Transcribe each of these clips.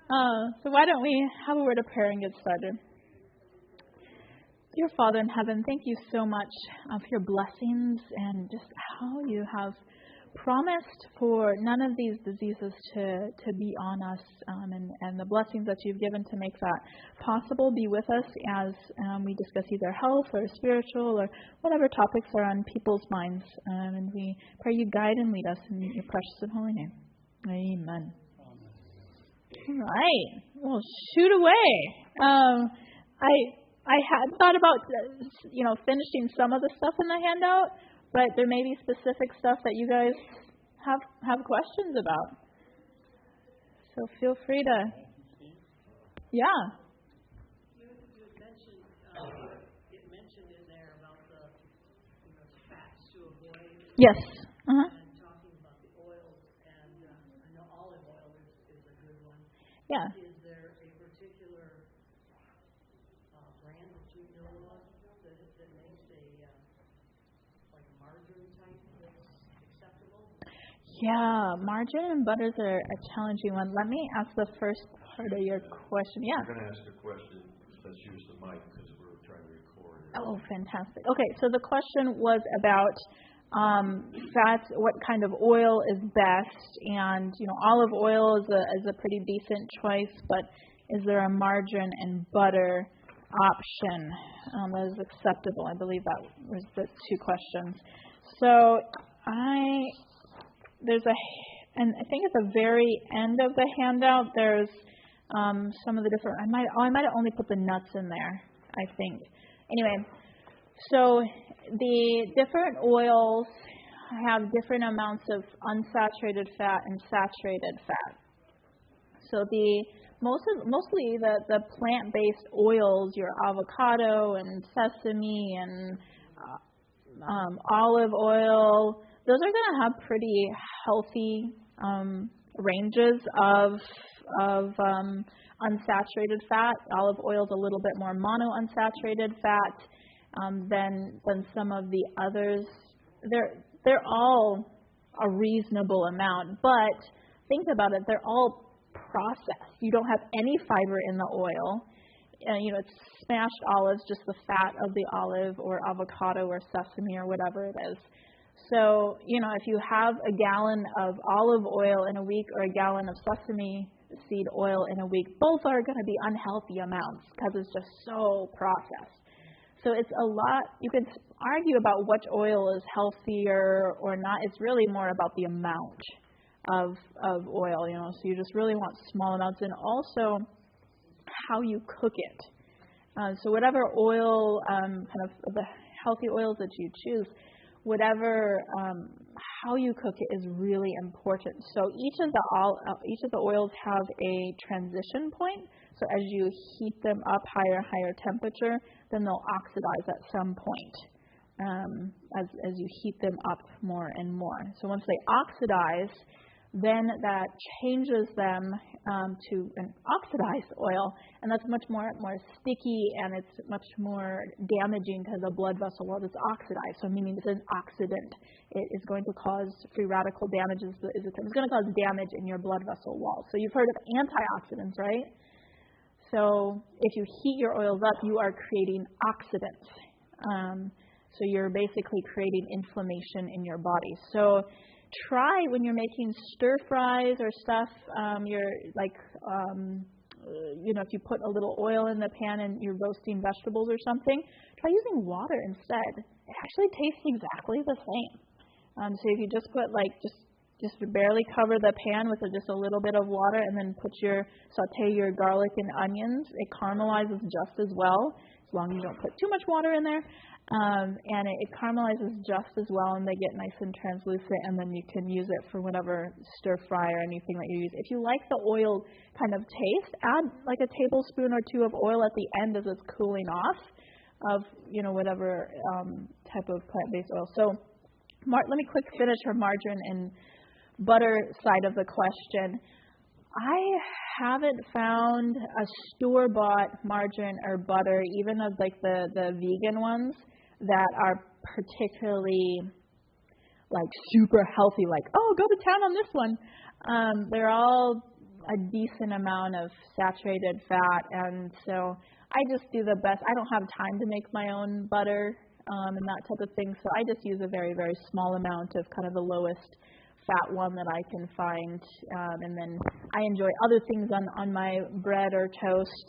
So why don't we have a word of prayer and get started? Dear Father in heaven, thank you so much for your blessings and just how you have promised for none of these diseases to be on us, and the blessings that you've given to make that possible be with us as we discuss either health or spiritual or whatever topics are on people's minds. And we pray you guide and lead us in your precious and holy name. Amen. All right. Well, shoot away. I had thought about, finishing some of the stuff in the handout, but there may be specific stuff that you guys have questions about. So feel free to, yeah. You mentioned, it mentioned in there about the fats to avoid. Yes. And talking about the oils, and I know olive oil is a good one. Yeah. Is there a particular brand that you know of that makes a margarine type that's acceptable? Yeah, margarine and butters are a challenging one. Let me ask the first part of your question. Yeah. I'm going to ask a question. Let's use the mic because we're trying to record. Oh, fantastic. Okay, so the question was about fats, what kind of oil is best, and olive oil is a pretty decent choice, but is there a margarine and butter option that is acceptable? I believe that was the two questions. So and I think at the very end of the handout there's some of the different. I might have only put the nuts in there, I think. Anyway, so the different oils have different amounts of unsaturated fat and saturated fat. So mostly the plant-based oils, your avocado and sesame and olive oil, those are going to have pretty healthy ranges of unsaturated fat. Olive oil is a little bit more monounsaturated fat than some of the others. They're all a reasonable amount, but think about it, they're all processed. You don't have any fiber in the oil. It's smashed olives, just the fat of the olive or avocado or sesame or whatever it is. So, if you have a gallon of olive oil in a week or a gallon of sesame seed oil in a week, both are going to be unhealthy amounts because it's just so processed. So it's a lot. You can argue about which oil is healthier or not. It's really more about the amount of oil, So you just really want small amounts, and also how you cook it. So whatever oil, kind of the healthy oils that you choose, how you cook it is really important. So each of the oils have a transition point. So as you heat them up higher temperature, then they'll oxidize at some point as you heat them up more and more. So once they oxidize, then that changes them to an oxidized oil, and that's much more sticky, and it's much more damaging to the blood vessel wall that's oxidized. So meaning it's an oxidant. It is going to cause free radical damage. It's going to cause damage in your blood vessel wall. So you've heard of antioxidants, right? So if you heat your oils up, you are creating oxidants. So you're basically creating inflammation in your body. So try when you're making stir fries or stuff, if you put a little oil in the pan and you're roasting vegetables or something, try using water instead. It actually tastes exactly the same. So if you just put just barely cover the pan with just a little bit of water and then saute your garlic and onions, it caramelizes just as well, as long as you don't put too much water in there. And it caramelizes just as well, and they get nice and translucent, and then you can use it for whatever stir fry or anything that you use. If you like the oil kind of taste, add like a tablespoon or two of oil at the end as it's cooling off of whatever type of plant-based oil. So let me quick finish her margarine and butter side of the question. I haven't found a store-bought margarine or butter, even of the vegan ones, that are particularly super healthy. Go to town on this one. They're all a decent amount of saturated fat, and so I just do the best. I don't have time to make my own butter and that type of thing, so I just use a very, very small amount of kind of the lowest fat one that I can find, and then I enjoy other things on my bread or toast.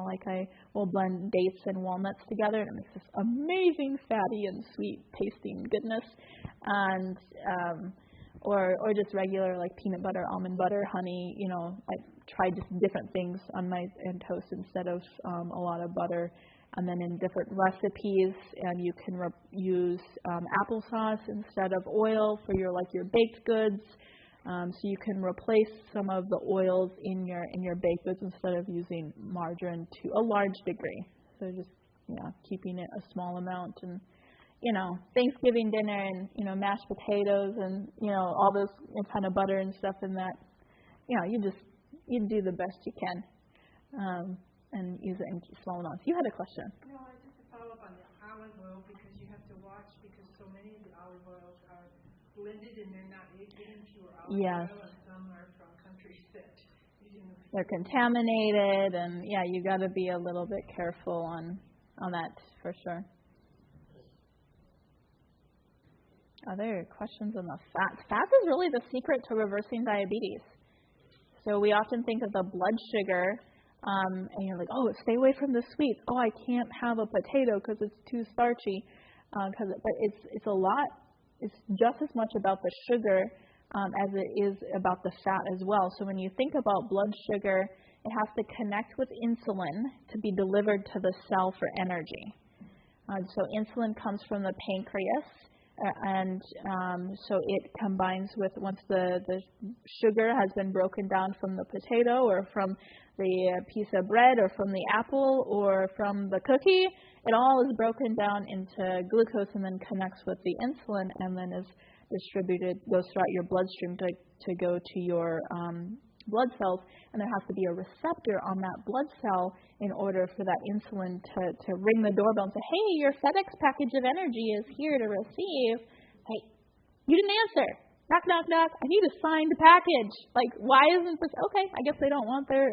Like I will blend dates and walnuts together, and it makes this amazing fatty and sweet tasting goodness. And or just regular like peanut butter, almond butter, honey. I try just different things on my toast instead of a lot of butter. And then in different recipes, you can use applesauce instead of oil for your baked goods. So you can replace some of the oils in your baked goods instead of using margarine to a large degree. So just keeping it a small amount, and Thanksgiving dinner and mashed potatoes and all those kind of butter and stuff in that. You do the best you can. And use it in small amounts. You had a question. No, just to follow up on the olive oil, because you have to watch, because so many of the olive oils are blended and they're not getting pure olive oil, and some are from countries that they're contaminated, and you got to be a little bit careful on that for sure. Other questions on the fats? Fats is really the secret to reversing diabetes. So we often think of the blood sugar. And you're like, oh, stay away from the sweets. Oh, I can't have a potato because it's too starchy. But it's a lot. It's just as much about the sugar as it is about the fat as well. So when you think about blood sugar, it has to connect with insulin to be delivered to the cell for energy. So insulin comes from the pancreas, and so it combines with, once the sugar has been broken down from the potato or from the piece of bread or from the apple or from the cookie, it all is broken down into glucose and then connects with the insulin and then is distributed, goes throughout your bloodstream to go to your blood cells, and there has to be a receptor on that blood cell in order for that insulin to ring the doorbell and say, hey, your FedEx package of energy is here to receive. Hey, you didn't answer. Knock, knock, knock. I need a signed package. Like, why isn't this? Okay, I guess they don't want their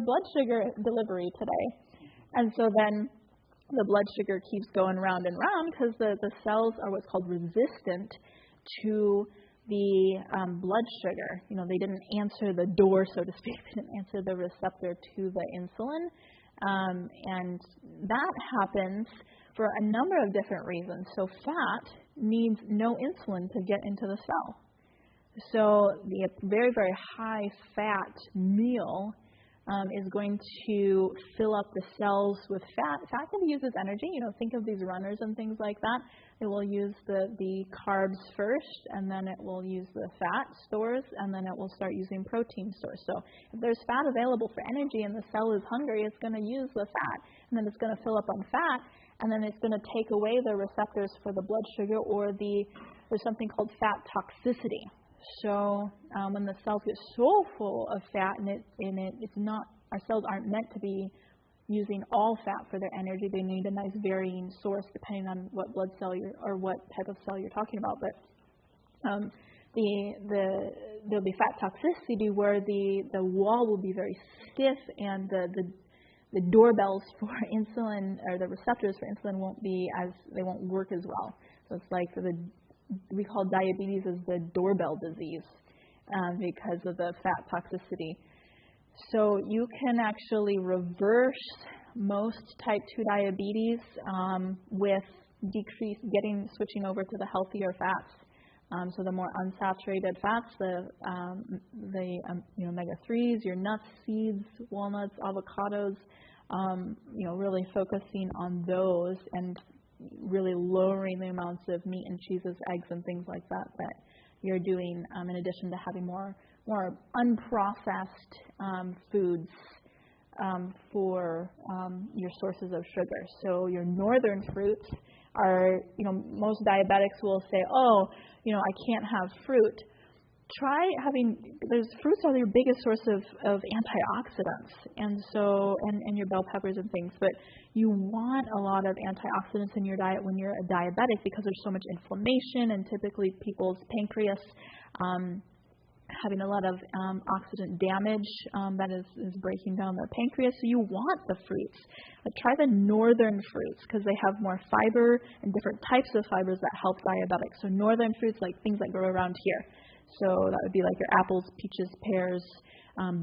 blood sugar delivery today. And so then the blood sugar keeps going round and round because the cells are what's called resistant to the blood sugar. They didn't answer the door, so to speak. They didn't answer the receptor to the insulin. And that happens for a number of different reasons. So fat needs no insulin to get into the cell. So the very, very high fat meal is going to fill up the cells with fat. Fat can be used as energy. Think of these runners and things like that. It will use the carbs first, and then it will use the fat stores, and then it will start using protein stores. So if there's fat available for energy and the cell is hungry, it's going to use the fat, and then it's going to fill up on fat, and then it's going to take away the receptors for the blood sugar, or there's something called fat toxicity. So when the cells get so full of fat, it's not, our cells aren't meant to be using all fat for their energy. They need a nice varying source depending on what blood cell or what type of cell you're talking about. But there'll be fat toxicity where the wall will be very stiff, and the doorbells for insulin, or the receptors for insulin, they won't work as well. So it's like we call diabetes as the doorbell disease because of the fat toxicity. So you can actually reverse most type 2 diabetes with switching over to the healthier fats. So the more unsaturated fats, the omega-3s, your nuts, seeds, walnuts, avocados, really focusing on those and really lowering the amounts of meat and cheeses, eggs, and things like that you're doing, in addition to having more unprocessed foods for your sources of sugar. So your northern fruits are, most diabetics will say, I can't have fruit. Try fruits are your biggest source of antioxidants, and your bell peppers and things. But you want a lot of antioxidants in your diet when you're a diabetic, because there's so much inflammation, and typically people's pancreas having a lot of oxidant damage that is breaking down the pancreas. So you want the fruits. Try the northern fruits because they have more fiber and different types of fibers that help diabetics. So northern fruits, like things that grow around here. So that would be like your apples, peaches, pears,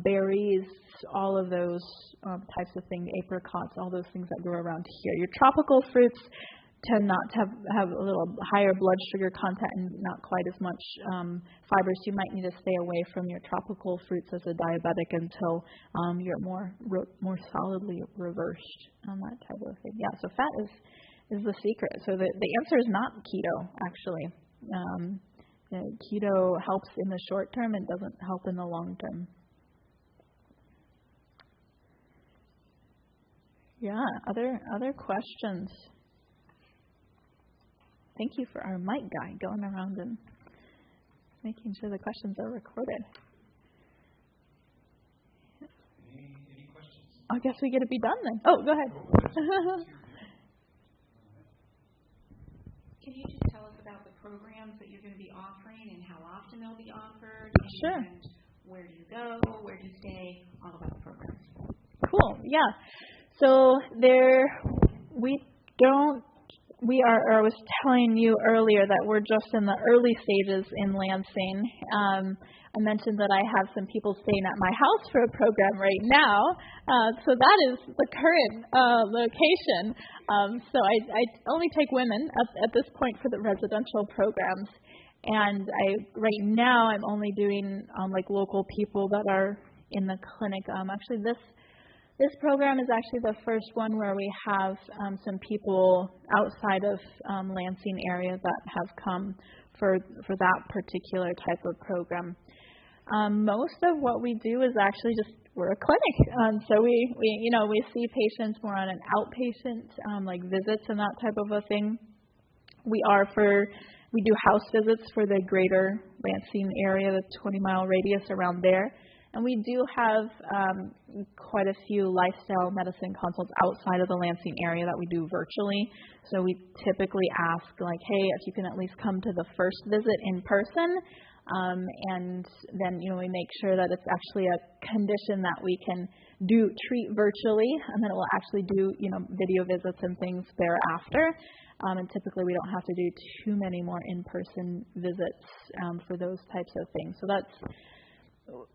berries, all of those types of things, apricots, all those things that grow around here. Your tropical fruits tend not to have a little higher blood sugar content and not quite as much fiber, so you might need to stay away from your tropical fruits as a diabetic until you're more solidly reversed on that type of thing. Yeah, so fat is the secret. So the answer is not keto, actually. Keto helps in the short term and doesn't help in the long term. Yeah, other questions? Thank you for our mic guy going around and making sure the questions are recorded. Any questions? I guess we get to be done then. Oh, go ahead. Can you just tell us about the programs that you're going to be offering and how often they'll be offered? Sure. And where do you go? Where do you stay? All about the programs. Cool. Yeah. So I was telling you earlier that we're just in the early stages in Lansing. I mentioned that I have some people staying at my house for a program right now. So that is the current location. So I only take women at this point for the residential programs. And right now I'm only doing like local people that are in the clinic. Actually, this program is actually the first one where we have some people outside of Lansing area that have come for that particular type of program. Most of what we do is actually we're a clinic. So we see patients more on an outpatient like visits and that type of a thing. We do house visits for the greater Lansing area, the 20-mile radius around there. And we do have quite a few lifestyle medicine consults outside of the Lansing area that we do virtually. So we typically ask, like, hey, if you can at least come to the first visit in person, and then we make sure that it's actually a condition that we can treat virtually, and then we'll actually do video visits and things thereafter. And typically we don't have to do too many more in-person visits for those types of things. So that's.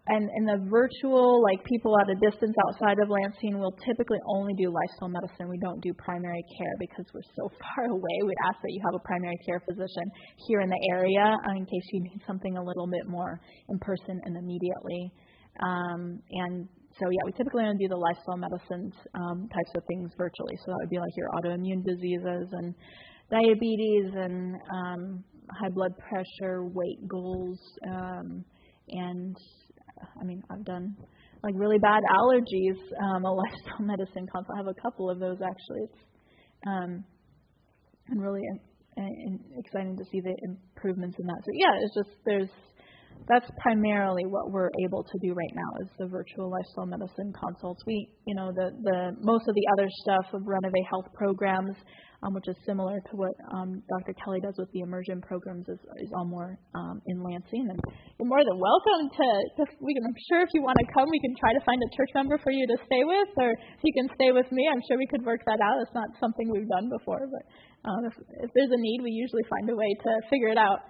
And in the virtual, like people at a distance outside of Lansing, we'll typically only do lifestyle medicine. We don't do primary care because we're so far away. We'd ask that you have a primary care physician here in the area in case you need something a little bit more in person and immediately. And so, yeah, we typically only do the lifestyle medicines types of things virtually. So that would be like your autoimmune diseases and diabetes and high blood pressure, weight goals, and I've done like really bad allergies, a lifestyle medicine consult. I have a couple of those actually. It's and really exciting to see the improvements in that. So yeah, it's just that's primarily what we're able to do right now is the virtual lifestyle medicine consults. We, the most of the other stuff of Renovate Health programs, which is similar to what Dr. Kelly does with the immersion programs, is all more in Lansing. And you're more than welcome to I'm sure if you want to come, we can try to find a church member for you to stay with, or if you can stay with me, I'm sure we could work that out. It's not something we've done before, but if there's a need, we usually find a way to figure it out.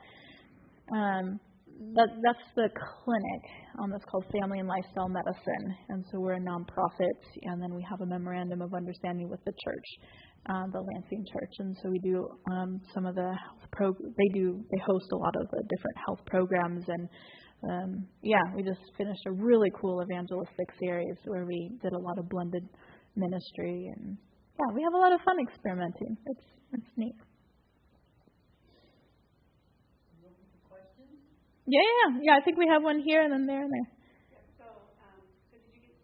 That's the clinic that's called Family and Lifestyle Medicine, and so we're a nonprofit, and then we have a memorandum of understanding with the church, the Lansing Church, and so we do some of the health they host a lot of the different health programs, and we just finished a really cool evangelistic series where we did a lot of blended ministry, and we have a lot of fun experimenting. It's neat. Yeah. I think we have one here and then there and there. So did you get?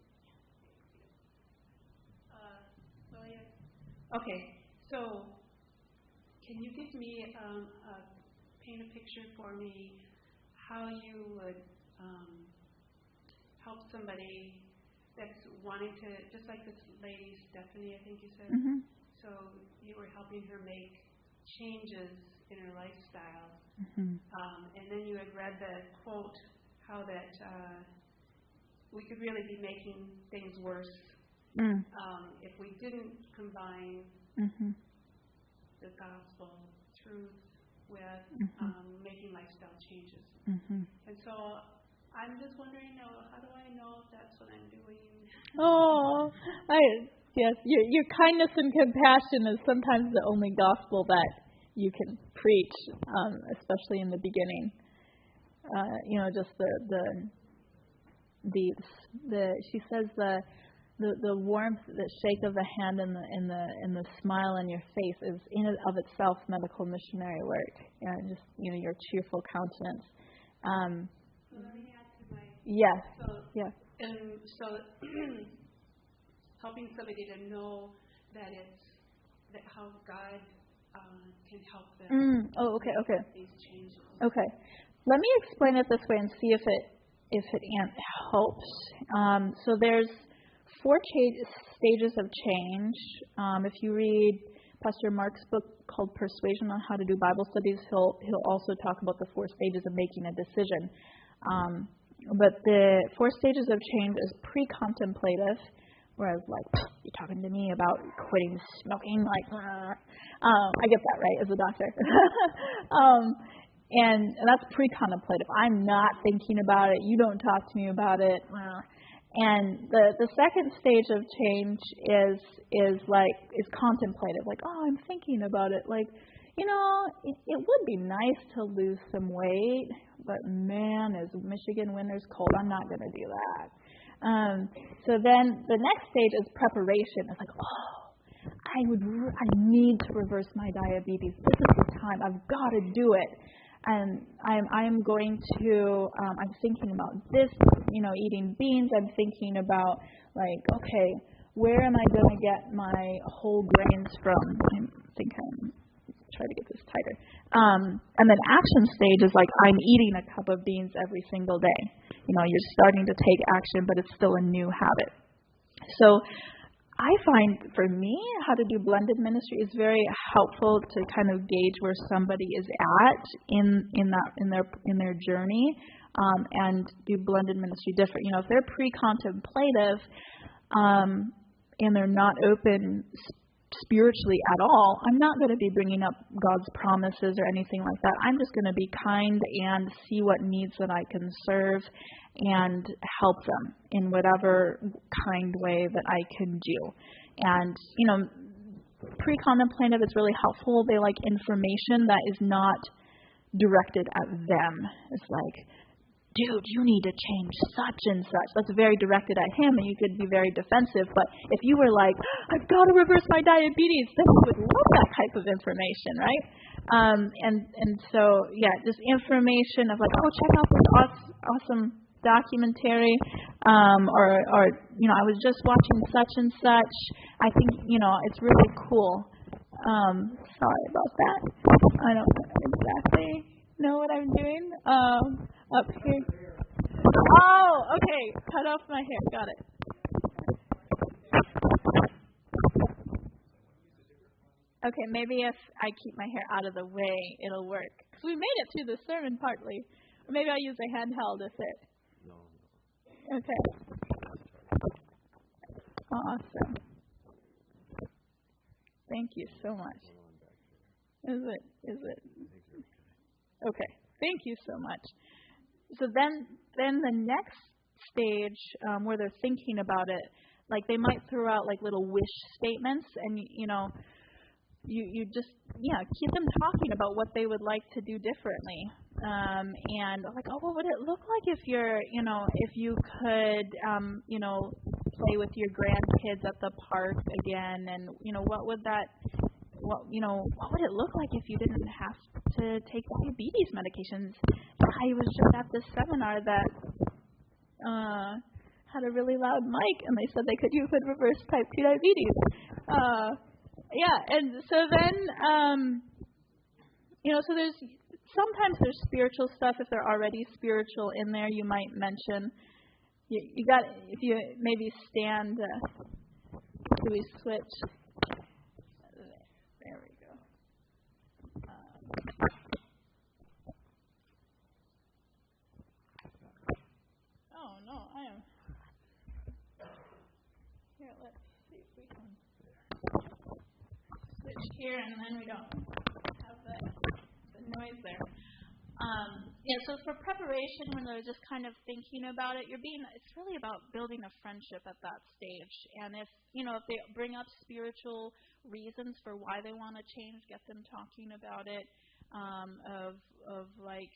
Okay. So, can you give me paint a picture for me how you would help somebody that's wanting to, just like this lady Stephanie, I think you said. Mm-hmm. So you were helping her make changes in her lifestyle. Mm-hmm. And then you had read the quote how that we could really be making things worse if we didn't combine the gospel truth with making lifestyle changes. And so I'm just wondering, how do I know if that's what I'm doing? Yes, your kindness and compassion is sometimes the only gospel that you can preach, especially in the beginning. Just the she says the warmth, the shake of the hand, and the smile on your face is in and of itself medical missionary work. Just your cheerful countenance. So let me add to my. Yes. Yes. And so helping somebody to know that that how God can help them. Okay. These changes. Okay. Let me explain it this way and see if it helps. So there's 4 stages of change. If you read Pastor Mark's book called Persuasion on How to Do Bible Studies, he'll also talk about the 4 stages of making a decision. But the 4 stages of change is pre-contemplative, whereas you're talking to me about quitting smoking, I get that, right, as a doctor. And that's pre-contemplative. I'm not thinking about it. You don't talk to me about it. And the second stage of change is contemplative. I'm thinking about it. It would be nice to lose some weight, but man, is Michigan winters cold. I'm not going to do that. So then the next stage is preparation. It's I need to reverse my diabetes. This is the time. I've got to do it. And I'm going to, I'm thinking about this, eating beans. I'm thinking about, okay, where am I going to get my whole grains from? I think I'm try to get this tighter. And then action stage is I'm eating a cup of beans every single day. You're starting to take action, but it's still a new habit. So I find for me, how to do blended ministry is very helpful to kind of gauge where somebody is at in their journey, and do blended ministry different. If they're pre-contemplative and they're not open spiritually at all, I'm not going to be bringing up God's promises or anything like that. I'm just going to be kind and see what needs that I can serve and help them in whatever kind way that I can do. And, pre-contemplative is really helpful. They like information that is not directed at them. It's dude, you need to change such and such. That's very directed at him, and you could be very defensive. But if you were I've got to reverse my diabetes, then you would love that type of information, right? And so, just information of check out this awesome documentary, or I was just watching such and such. I think, it's really cool. Sorry about that. I don't exactly know what I'm doing. Up here. Oh, okay. Cut off my hair. Got it. Okay, maybe if I keep my hair out of the way, it'll work. Because we made it through the sermon partly. Or maybe I'll use a handheld if it. No. Okay. Awesome. Thank you so much. Is it? Okay. Thank you so much. So then the next stage, where they're thinking about it, they might throw out little wish statements, and you just keep them talking about what they would like to do differently, and what would it look like if if you could play with your grandkids at the park again, and what would it look like if you didn't have to take diabetes medications? I was just at this seminar that had a really loud mic, and they said you could reverse type 2 diabetes. And so then, so sometimes there's spiritual stuff. If they're already spiritual in there, you might mention, if you maybe stand, do we switch? There we go. Which one? Switch here, and then we don't have the noise there. So for preparation, when they're just kind of thinking about it, it's really about building a friendship at that stage. And if they bring up spiritual reasons for why they want to change, get them talking about it, of like,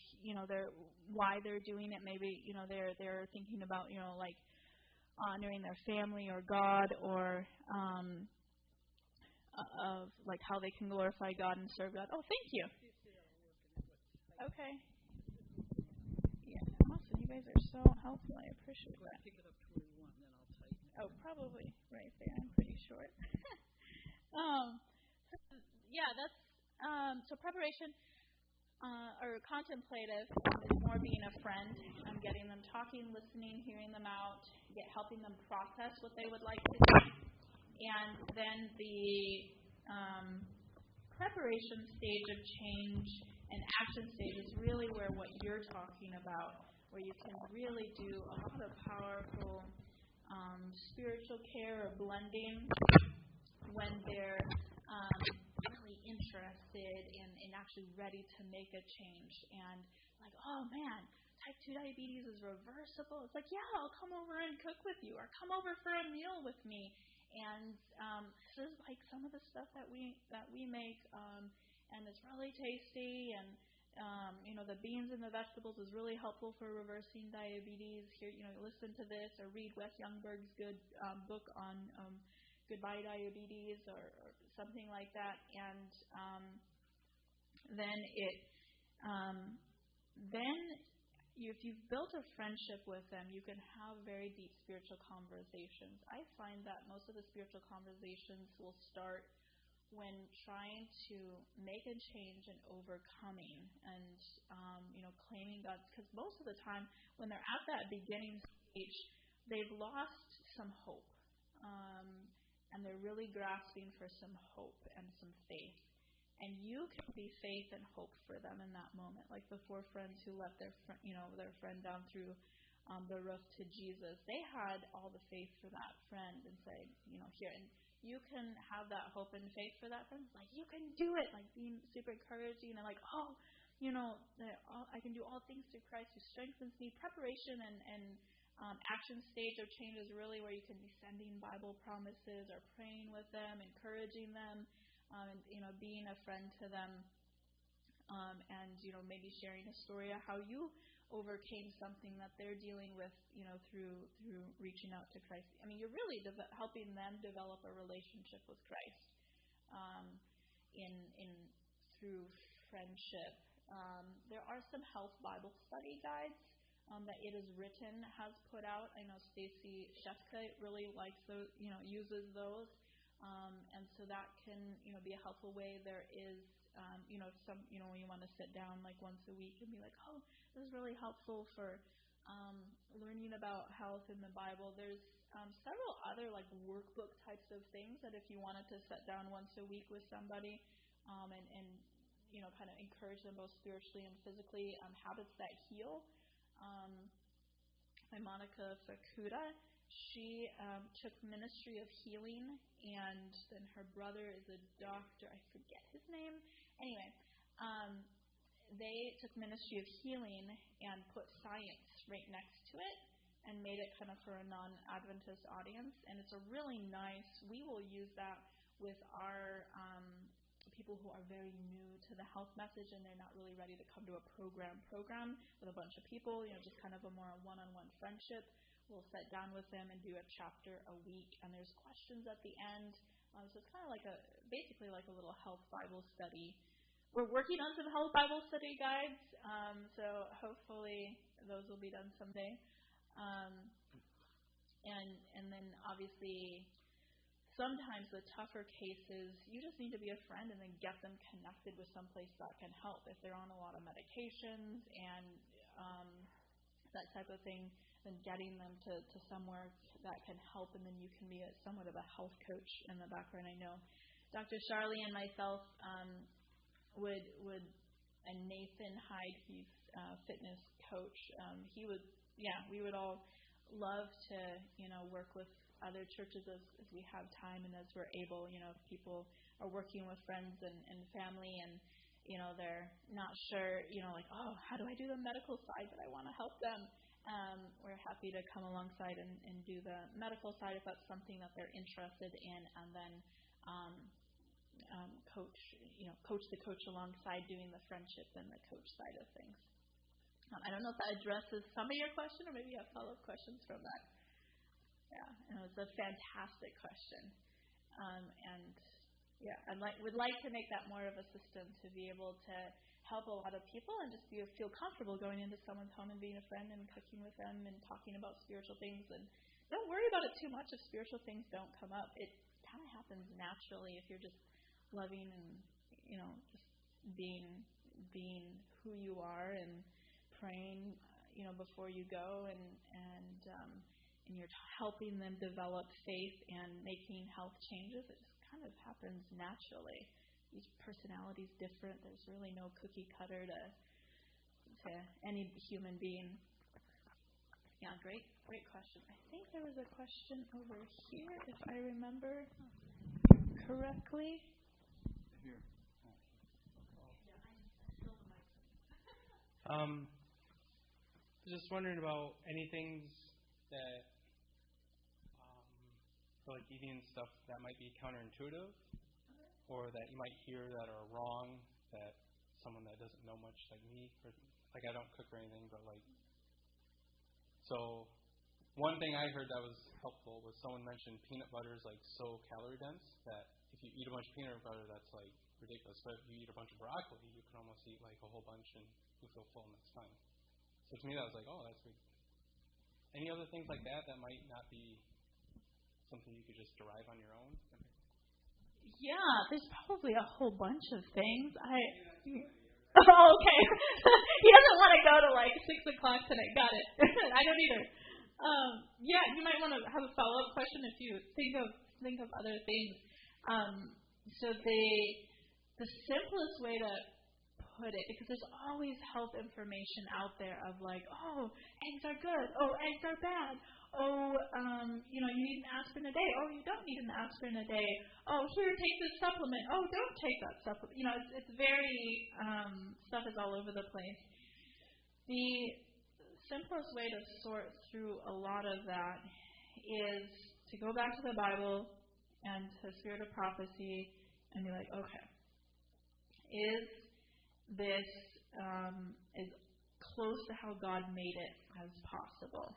why they're doing it. Maybe, they're thinking about, like honoring their family or God, or of like how they can glorify God and serve God. Oh, thank you. Okay. Yeah, awesome. You guys are so helpful. I appreciate that. Pick it up 21, then I'll tighten it. Oh, probably right there. I'm pretty short. So preparation or contemplative is more being a friend. Getting them talking, listening, hearing them out, helping them process what they would like to do. And then the preparation stage of change and action stage is really where what you're talking about, where you can really do a lot of powerful spiritual care or blending when they're really interested and actually ready to make a change. And like, oh man, type 2 diabetes is reversible. It's like, yeah, I'll come over and cook with you, or come over for a meal with me. And this is like some of the stuff that we make, and it's really tasty. And the beans and the vegetables is really helpful for reversing diabetes. Here, listen to this, or read Wes Youngberg's good book on goodbye diabetes, or something like that. And then if you've built a friendship with them, you can have very deep spiritual conversations. I find that most of the spiritual conversations will start when trying to make a change and overcoming and, claiming God. Because most of the time when they're at that beginning stage, they've lost some hope. And they're really grasping for some hope and some faith. And you can be faith and hope for them in that moment. Like the 4 friends who let their friend down through the roof to Jesus. They had all the faith for that friend and say, here. And you can have that hope and faith for that friend. Like, you can do it. Like being super encouraging and like, I can do all things through Christ who strengthens me. Preparation and action stage of change is really where you can be sending Bible promises or praying with them, encouraging them, and being a friend to them, and maybe sharing a story of how you overcame something that they're dealing with, through reaching out to Christ. I mean, you're really helping them develop a relationship with Christ, through friendship. There are some health Bible study guides that It Is Written has put out. I know Stacy Shefka really likes those, uses those, and so that can, be a helpful way. There is, when you want to sit down like once a week and be like, oh, this is really helpful for learning about health in the Bible. There's several other like workbook types of things that if you wanted to sit down once a week with somebody, and kind of encourage them both spiritually and physically, habits that heal. By Monica Fukuda. She took Ministry of Healing, and then her brother is a doctor. I forget his name. Anyway, they took Ministry of Healing and put science right next to it and made it kind of for a non-Adventist audience. And it's a really nice, we will use that with our people who are very new to the health message and they're not really ready to come to a program with a bunch of people, just kind of a more one-on-one friendship. We'll sit down with them and do a chapter a week, and there's questions at the end. So it's kind of like basically like a little health Bible study. We're working on some health Bible study guides, so hopefully those will be done someday. And then obviously, sometimes the tougher cases, you just need to be a friend and then get them connected with someplace that can help. If they're on a lot of medications and that type of thing, then getting them to somewhere that can help, and then you can be somewhat of a health coach in the background. I know Dr. Charlie and myself and Nathan Hyde, he's a fitness coach, we would all love to, work with other churches as we have time and as we're able. If people are working with friends and family and, they're not sure, how do I do the medical side, but I want to help them. We're happy to come alongside and do the medical side if that's something that they're interested in, and then coach the coach alongside doing the friendship and the coach side of things. I don't know if that addresses some of your question, or maybe you have follow-up questions from that. Yeah, it's a fantastic question. Would like to make that more of a system to be able to help a lot of people and just feel comfortable going into someone's home and being a friend and cooking with them and talking about spiritual things. And don't worry about it too much if spiritual things don't come up. It kind of happens naturally if you're just loving and, just being who you are and praying, before you go and you're helping them develop faith and making health changes. It just kind of happens naturally. Each personality is different. There's really no cookie cutter to any human being. Yeah, great question. I think there was a question over here, if I remember correctly. Here. Just wondering about any things that, like eating stuff that might be counterintuitive, or that you might hear that are wrong, that someone that doesn't know much like me, or like I don't cook or anything, but so one thing I heard that was helpful was someone mentioned peanut butter is like so calorie dense that if you eat a bunch of peanut butter, that's like ridiculous. But if you eat a bunch of broccoli, you can almost eat like a whole bunch and you feel full and that's fine. So to me, that was like, oh, that's good. Any other things like that might not be something you could just derive on your own? Yeah, there's probably a whole bunch of things. Oh, okay. He doesn't want to go to 6 o'clock tonight. Got it. I don't either. You might want to have a follow-up question if you think of other things. So the simplest way to put it, because there's always health information out there of eggs are good. Oh, eggs are bad. Oh, you need an aspirin a day. Oh, you don't need an aspirin a day. Oh, here, take this supplement. Oh, don't take that supplement. It's very, stuff is all over the place. The simplest way to sort through a lot of that is to go back to the Bible and to Spirit of Prophecy and be like, okay, is this as close to how God made it as possible?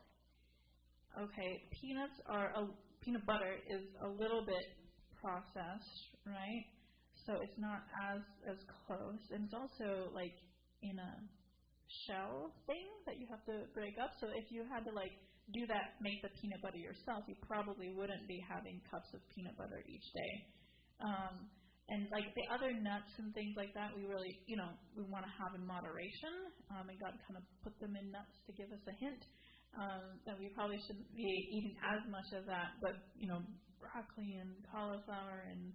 Okay, peanut butter is a little bit processed, right? So it's not as close, and it's also in a shell thing that you have to break up. So if you had to do that, make the peanut butter yourself, you probably wouldn't be having cups of peanut butter each day. And the other nuts and things like that, we really, we want to have in moderation. And God kind of put them in nuts to give us a hint that we probably shouldn't be eating as much of that. But broccoli and cauliflower and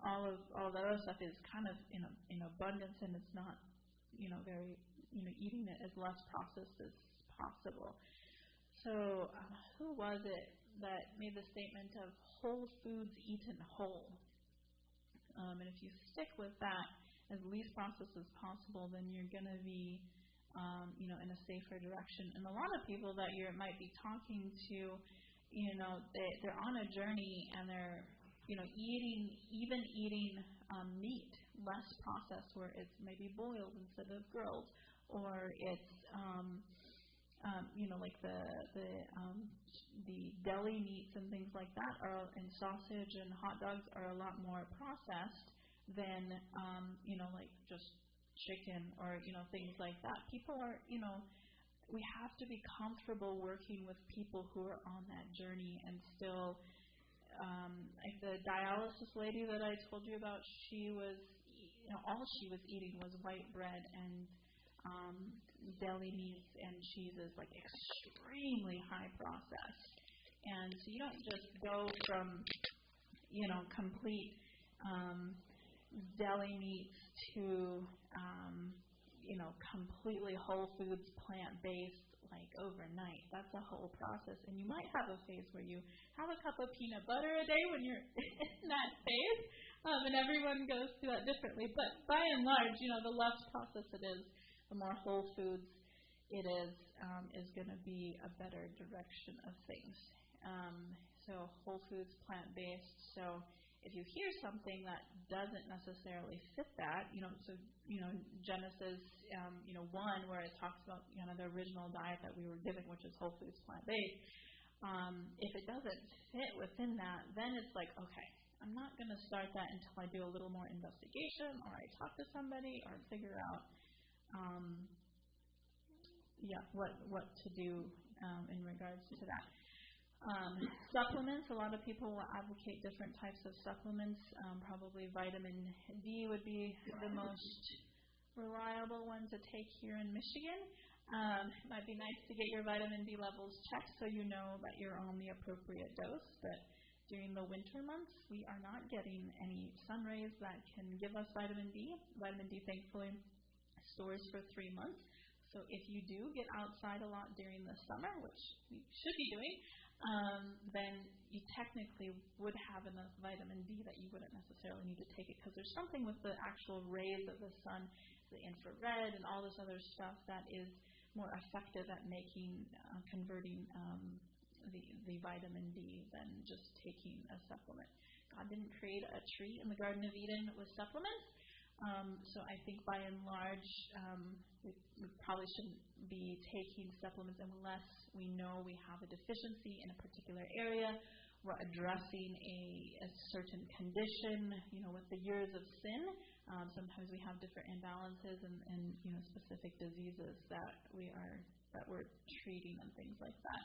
all that other stuff is kind of in abundance, and it's not, very, eating it as less processed as possible. So who was it that made the statement of whole foods eaten whole? And if you stick with that as least processed as possible, then you're going to be, in a safer direction. And a lot of people that you might be talking to, they're on a journey and they're, eating meat, less processed, where it's maybe boiled instead of grilled, or it's, the deli meats and things like that and sausage and hot dogs are a lot more processed than, just chicken or, things like that. People are, we have to be comfortable working with people who are on that journey and still, the dialysis lady that I told you about, she was, all she was eating was white bread and deli meats and cheeses, extremely high processed. And so you don't just go from, complete deli meats to, completely whole foods, plant-based, like overnight. That's a whole process. And you might have a phase where you have a cup of peanut butter a day when you're in that phase, and everyone goes through that differently. But by and large, the less processed it is, the more whole foods it is going to be a better direction of things. So whole foods, plant-based. So if you hear something that doesn't necessarily fit that, Genesis, 1, where it talks about, the original diet that we were given, which is whole foods, plant-based, if it doesn't fit within that, then it's like, okay, I'm not going to start that until I do a little more investigation, or I talk to somebody, or figure out, what to do in regards to that. Supplements, a lot of people will advocate different types of supplements. Probably vitamin D would be the most reliable one to take here in Michigan. It might be nice to get your vitamin D levels checked so you know that you're on the appropriate dose. But during the winter months, we are not getting any sun rays that can give us vitamin D. Vitamin D, thankfully, stores for 3 months. So if you do get outside a lot during the summer, which we should be doing, then you technically would have enough vitamin D that you wouldn't necessarily need to take it, because there's something with the actual rays of the sun, the infrared and all this other stuff that is more effective at converting the vitamin D than just taking a supplement. God didn't create a tree in the Garden of Eden with supplements. So I think by and large, we probably shouldn't be taking supplements unless we know we have a deficiency in a particular area. We're addressing a certain condition, with the years of sin. Sometimes we have different imbalances and specific diseases that we're treating and things like that.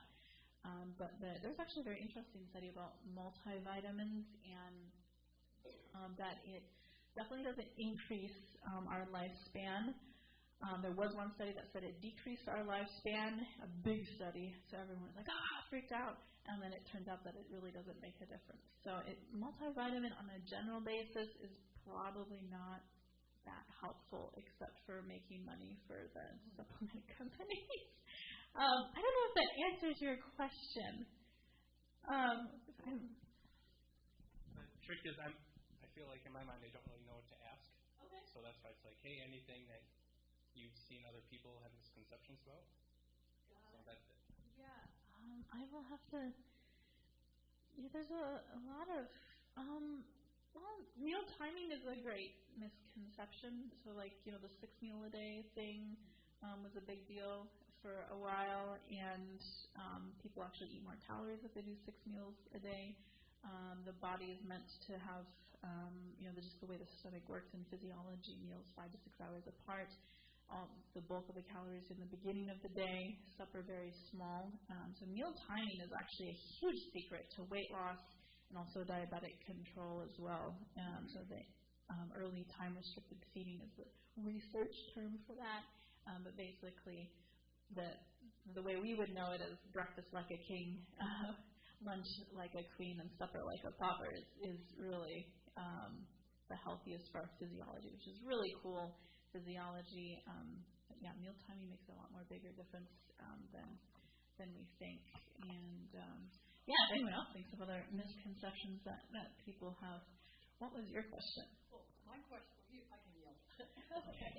But there's actually a very interesting study about multivitamins and that it definitely doesn't increase our lifespan. There was one study that said it decreased our lifespan, a big study, so everyone was like, freaked out, and then it turns out that it really doesn't make a difference. So multivitamin on a general basis is probably not that helpful, except for making money for the supplement companies. I don't know if that answers your question. The trick is I feel like in my mind I don't really know what to ask. Okay. So that's why it's like, hey, anything that you've seen other people have misconceptions about? So that's it. Yeah. I will have to. Yeah, there's a lot of. Meal timing is a great misconception. So, the 6 meal a day thing was a big deal for a while, and people actually eat more calories if they do 6 meals a day. The body is meant to have, just the way the stomach works in physiology, meals 5 to 6 hours apart. The bulk of the calories in the beginning of the day, supper very small. So meal timing is actually a huge secret to weight loss and also diabetic control as well. So the early time restricted feeding is the research term for that. But basically, the way we would know it is breakfast like a king, lunch like a queen, and supper like a pauper is really the healthiest for our physiology, which is really cool physiology. But yeah, meal timing makes a lot more bigger difference than we think. And if anyone else thinks of other misconceptions that people have. What was your question? Well, my question, I can yell. Okay.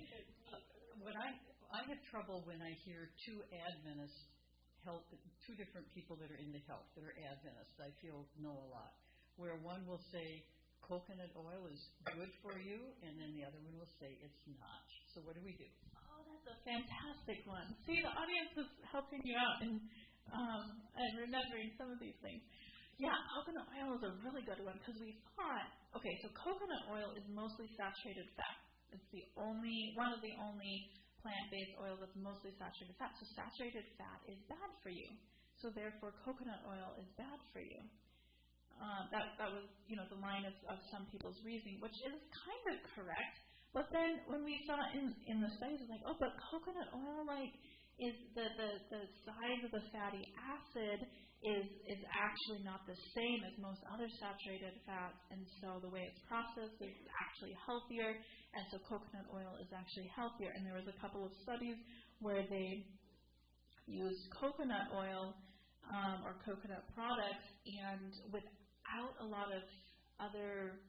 I have trouble when I hear two different people that are into health, that are Adventists, I feel know a lot, where one will say coconut oil is good for you, and then the other one will say it's not. So what do we do? Oh, that's a fantastic one. See, the audience is helping you out and remembering some of these things. Yeah, coconut oil is a really good one because we thought, okay, so coconut oil is mostly saturated fat. It's one of the only plant-based oils that's mostly saturated fat. So saturated fat is bad for you. So therefore, coconut oil is bad for you. That was, the line of some people's reasoning, which is kind of correct. But then when we saw in the studies, it's like, but coconut oil, is the size of the fatty acid is actually not the same as most other saturated fats, and so the way it's processed is actually healthier, and so coconut oil is actually healthier. And there was a couple of studies where they use coconut oil or coconut products, and without a lot of other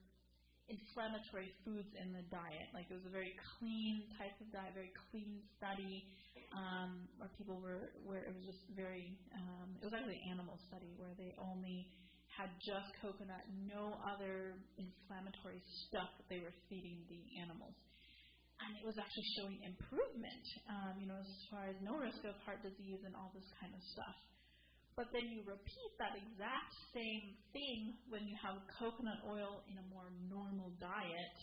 inflammatory foods in the diet. Like, it was a very clean type of diet, very clean study, where people where it was just very, it was actually an animal study where they only had just coconut, no other inflammatory stuff that they were feeding the animals. And it was actually showing improvement, as far as no risk of heart disease and all this kind of stuff. But then you repeat that exact same thing when you have coconut oil in a more normal diet,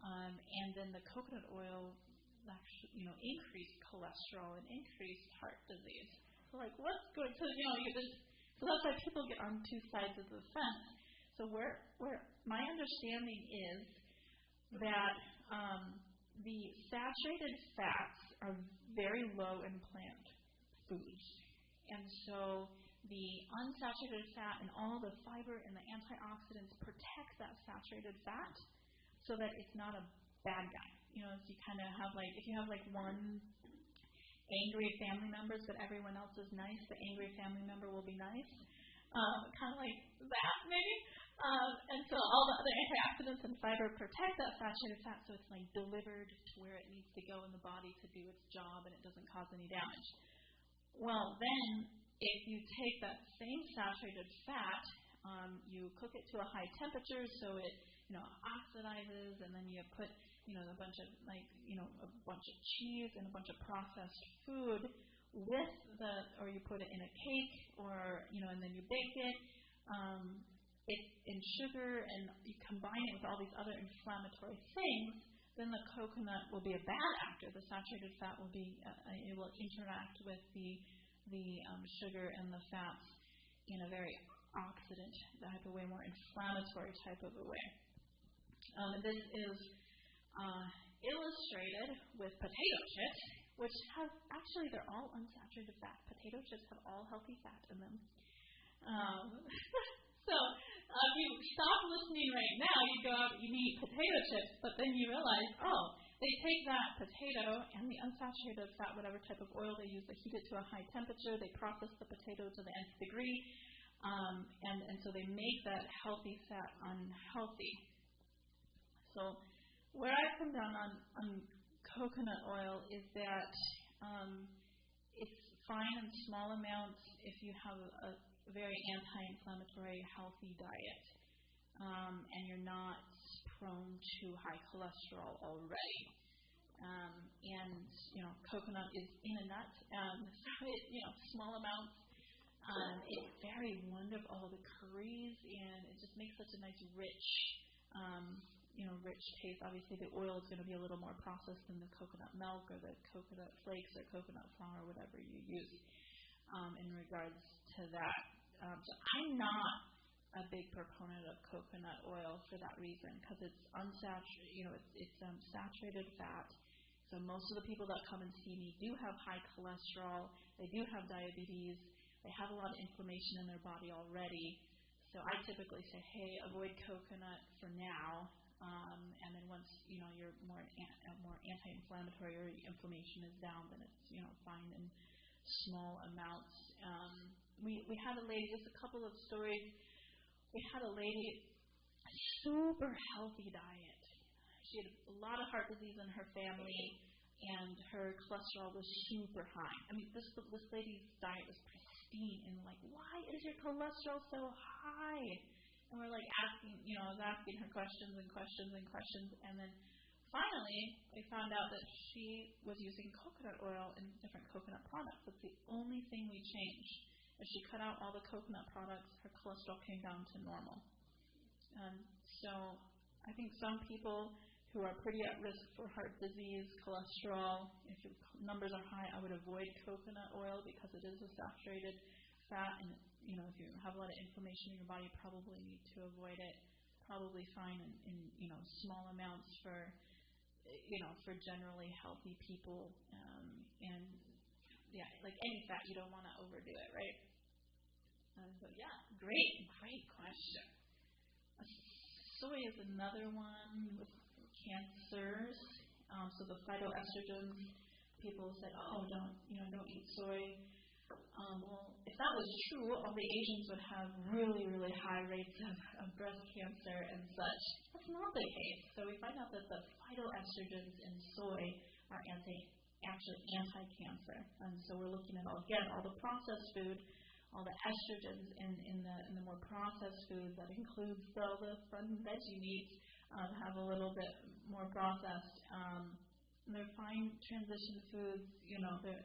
and then the coconut oil actually, increased cholesterol and increased heart disease. So, like, what's going to, so that's why people get on two sides of the fence. So where my understanding is that the saturated fats are very low in plant foods. And so the unsaturated fat and all the fiber and the antioxidants protect that saturated fat so that it's not a bad guy. If you kind of have if you have one angry family members but everyone else is nice, the angry family member will be nice. Kind of like that, maybe. And so all the other antioxidants and fiber protect that saturated fat so it's delivered to where it needs to go in the body to do its job and it doesn't cause any damage. Well, then, if you take that same saturated fat, you cook it to a high temperature so it, oxidizes, and then you put, a bunch of cheese and a bunch of processed food with or you put it in a cake, or, and then you bake it, in sugar, and you combine it with all these other inflammatory things, then the coconut will be a bad actor. The saturated fat will be, it will interact with the sugar and the fats in a very oxidant type of way, more inflammatory type of a way. This is illustrated with potato chips, which have, actually, they're all unsaturated fat. Potato chips have all healthy fat in them. So if you stop listening right now, you go out and you eat potato chips, but then you realize, they take that potato and the unsaturated fat, whatever type of oil they use, they heat it to a high temperature, they process the potato to the nth degree, and so they make that healthy fat unhealthy. So where I come down on coconut oil is that it's fine in small amounts if you have a very anti-inflammatory, healthy diet, and you're not prone to high cholesterol already. And coconut is in a nut, so it, small amounts. It's very wonderful, the curries, and it just makes such a nice rich, rich taste. Obviously, the oil is going to be a little more processed than the coconut milk or the coconut flakes or coconut flour, whatever you use, in regards to that. So I'm not a big proponent of coconut oil for that reason, because it's unsaturated, it's saturated fat. So most of the people that come and see me do have high cholesterol, they do have diabetes, they have a lot of inflammation in their body already. So I typically say, hey, avoid coconut for now, and then once you're more anti-inflammatory or inflammation is down, then it's fine in small amounts. We had a lady, just a couple of stories. We had a lady, super healthy diet. She had a lot of heart disease in her family, and her cholesterol was super high. I mean, this lady's diet was pristine, and why is your cholesterol so high? And we're asking, I was asking her questions and questions and questions, and then finally we found out that she was using coconut oil and different coconut products. That's the only thing we changed. As she cut out all the coconut products, her cholesterol came down to normal. So I think some people who are pretty at risk for heart disease, cholesterol, if your numbers are high, I would avoid coconut oil because it is a saturated fat, and if you have a lot of inflammation in your body, you probably need to avoid it. Probably fine in small amounts for generally healthy people, and any fat, you don't want to overdo it, right? So great question. Soy is another one with cancers. So the phytoestrogens, people said, don't eat soy. Well, if that was true, all the Asians would have really, really high rates of breast cancer and such. That's not the case. So we find out that the phytoestrogens in soy are actually anti-cancer. And so we're looking at, all the processed food, all the estrogens in the more processed food that includes all the fun veggie meats have a little bit more processed. They're fine transition foods.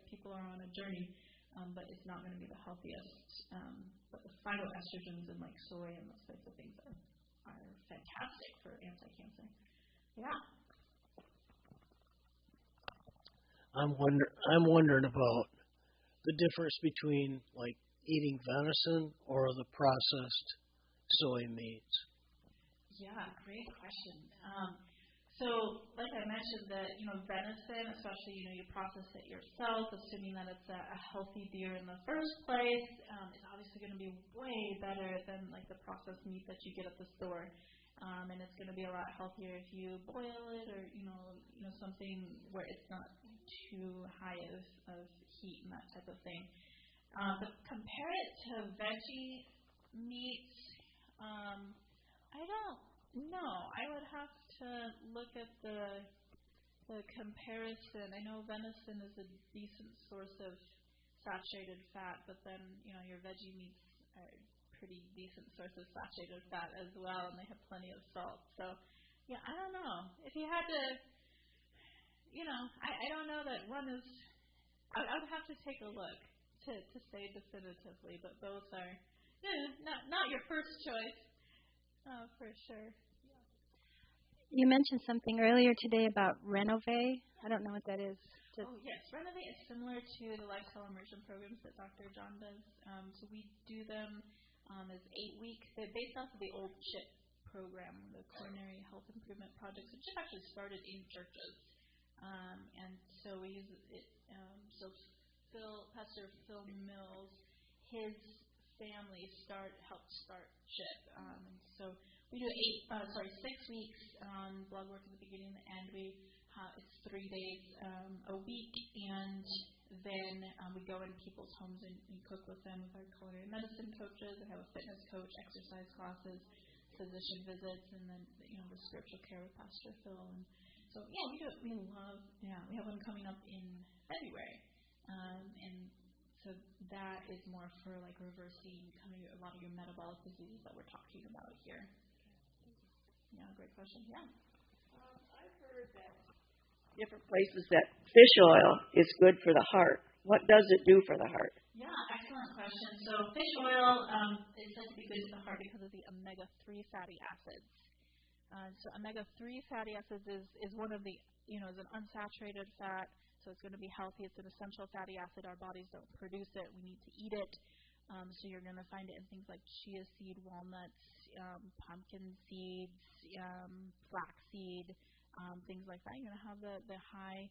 People are on a journey. But it's not going to be the healthiest. But the phytoestrogens in like soy and those types of things are fantastic for anti-cancer. Yeah. I'm wondering about the difference between like eating venison or the processed soy meats. Yeah, great question. So, like I mentioned, venison, especially, you process it yourself, assuming that it's a healthy deer in the first place, is obviously going to be way better than, like, the processed meat that you get at the store. And it's going to be a lot healthier if you boil it or, something where it's not too high of heat and that type of thing. But compare it to veggie meats, I don't know. I would have to look at the comparison. I know venison is a decent source of saturated fat, but then, your veggie meats are a pretty decent source of saturated fat as well, and they have plenty of salt. So, yeah, I don't know. If you had to, I don't know that one is, I would have to take a look to say definitively, but both are not your first choice. Oh, for sure. You mentioned something earlier today about Renovate. I don't know what that is. Yes. Renovate is similar to the lifestyle immersion programs that Dr. John does. So we do them as 8 weeks. They're based off of the old CHIP program, the Coronary Health Improvement Project, which actually started in churches. And so we use it. Pastor Phil Mills, his family helped start CHIP. And so we do 6 weeks blood work at the beginning and the end. It's 3 days a week, and then we go in people's homes and cook with them with our culinary medicine coaches. I have a fitness coach, exercise classes, physician visits, and then the spiritual care with Pastor Phil. And so we do it. We have one coming up in February, and so that is more for like reversing kind of a lot of your metabolic diseases that we're talking about here. Yeah, great question. Yeah. I've heard that different places that fish oil is good for the heart. What does it do for the heart? Yeah, excellent question. So fish oil is said to be good for the heart because of the omega-3 fatty acids. So omega-3 fatty acids is one of the, is an unsaturated fat, so it's going to be healthy. It's an essential fatty acid. Our bodies don't produce it. We need to eat it. So you're going to find it in things like chia seed, walnuts, pumpkin seeds, flaxseed, things like that. You're going to have the high.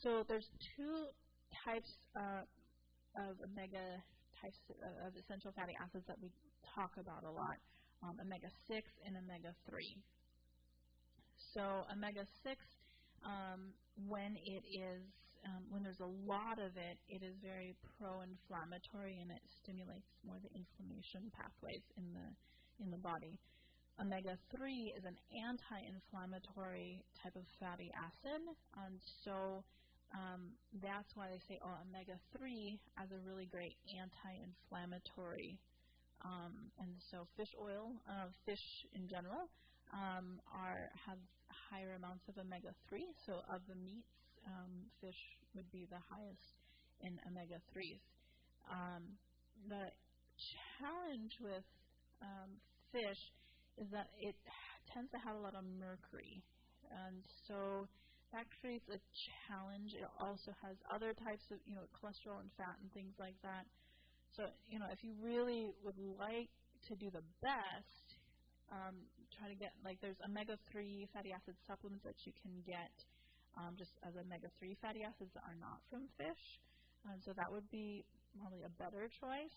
So there's 2 types of of essential fatty acids that we talk about a lot, omega-6 and omega-3. So omega-6, when there's a lot of it, it is very pro-inflammatory and it stimulates more the inflammation pathways in the body. Omega-3 is an anti-inflammatory type of fatty acid, and so that's why they say omega-3 as a really great anti-inflammatory. And so fish oil, fish in general, have higher amounts of omega-3. So of the meats, fish would be the highest in omega-3s. The challenge with fish is that it tends to have a lot of mercury, and so that creates a challenge. It also has other types of, cholesterol and fat and things like that. So, if you really would like to do the best, try to get, there's omega-3 fatty acid supplements that you can get just as omega-3 fatty acids that are not from fish. So that would be probably a better choice.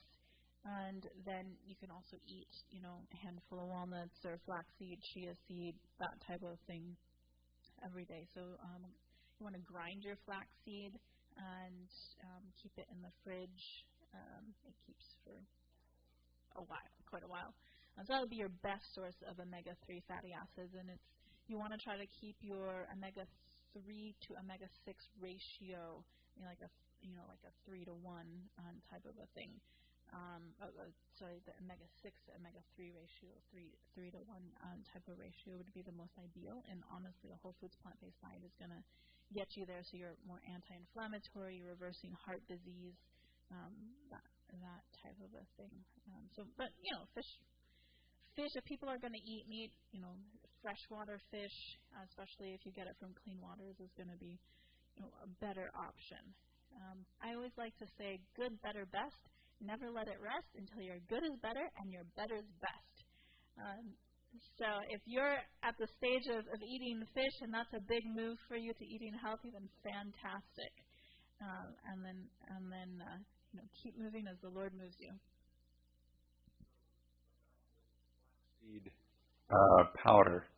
And then you can also eat, a handful of walnuts or flaxseed, chia seed, that type of thing every day. So you want to grind your flaxseed and keep it in the fridge It keeps for quite a while. So that would be your best source of omega-3 fatty acids, and you want to try to keep your omega-3 to omega-6 ratio, like a 3-to-1 type of a thing. The omega-6 to omega-3 ratio, 3-to-1 type of ratio would be the most ideal. And honestly, a whole foods plant-based diet is going to get you there, so you're more anti-inflammatory, you're reversing heart disease, that type of a thing. But fish, if people are going to eat meat, freshwater fish, especially if you get it from clean waters, is going to be a better option. I always like to say good, better, best. Never let it rest until your good is better and your better is best. So if you're at the stage of eating fish and that's a big move for you to eating healthy, then fantastic. And then keep moving as the Lord moves you. Seed powder.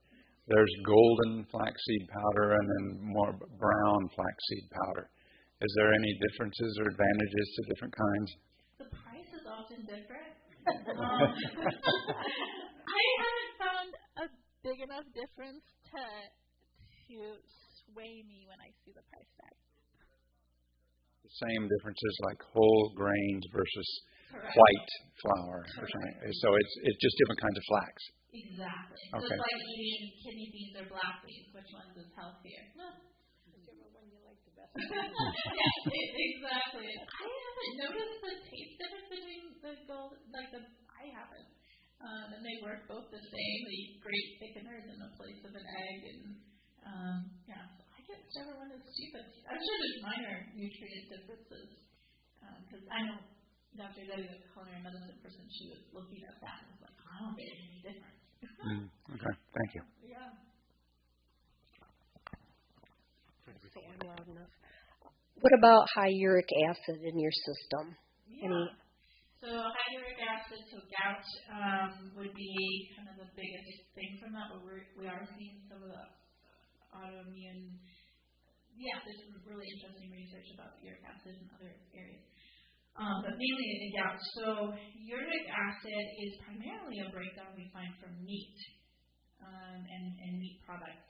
There's golden flaxseed powder and then more brown flaxseed powder. Is there any differences or advantages to different kinds? The price is often different. I haven't found a big enough difference to sway me when I see the price tag. The same differences like whole grains versus Correct. white flour or something. So it's just different kinds of flax. Exactly. Okay. Just like eating kidney beans or black beans, which ones is healthier? No. Whichever one you like the best. Exactly. I haven't noticed the taste difference between the gold, I haven't. And they work both the same. They eat great thickeners in the place of an egg, and so I get whichever one is cheapest. I'm sure there's minor nutrient differences, because I know Dr. Debbie, the culinary medicine person, she was looking at that and was like, I don't get any difference. Okay, thank you. Yeah. Loud enough. What about high uric acid in your system? Yeah. So high uric acid, so gout would be kind of the biggest thing from that, but we are seeing some of the autoimmune. Yeah, there's some really interesting research about uric acid in other areas. But mainly in gout. So uric acid is primarily a breakdown we find from meat and meat products.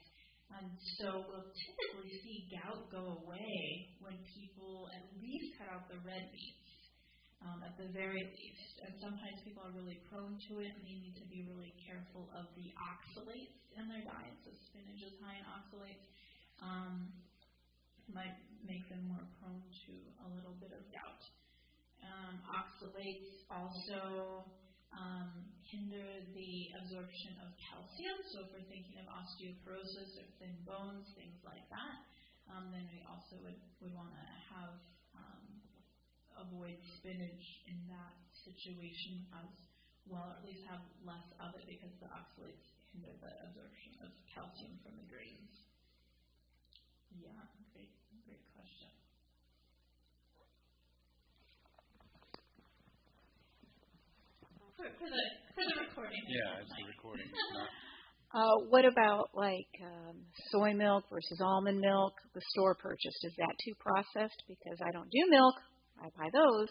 And so we'll typically see gout go away when people at least cut out the red meats, at the very least. And sometimes people are really prone to it, and they need to be really careful of the oxalates in their diet. So spinach is high in oxalates. Might make them more prone to a little bit of gout. Oxalates also hinder the absorption of calcium. So if we're thinking of osteoporosis or thin bones, things like that, then we also would want to avoid spinach in that situation as well, or at least have less of it, because the oxalates hinder the absorption of calcium from the grains. Yeah, great question. For the recording. Yeah, it's the recording. What about soy milk versus almond milk, the store purchased? Is that too processed? Because I don't do milk, I buy those,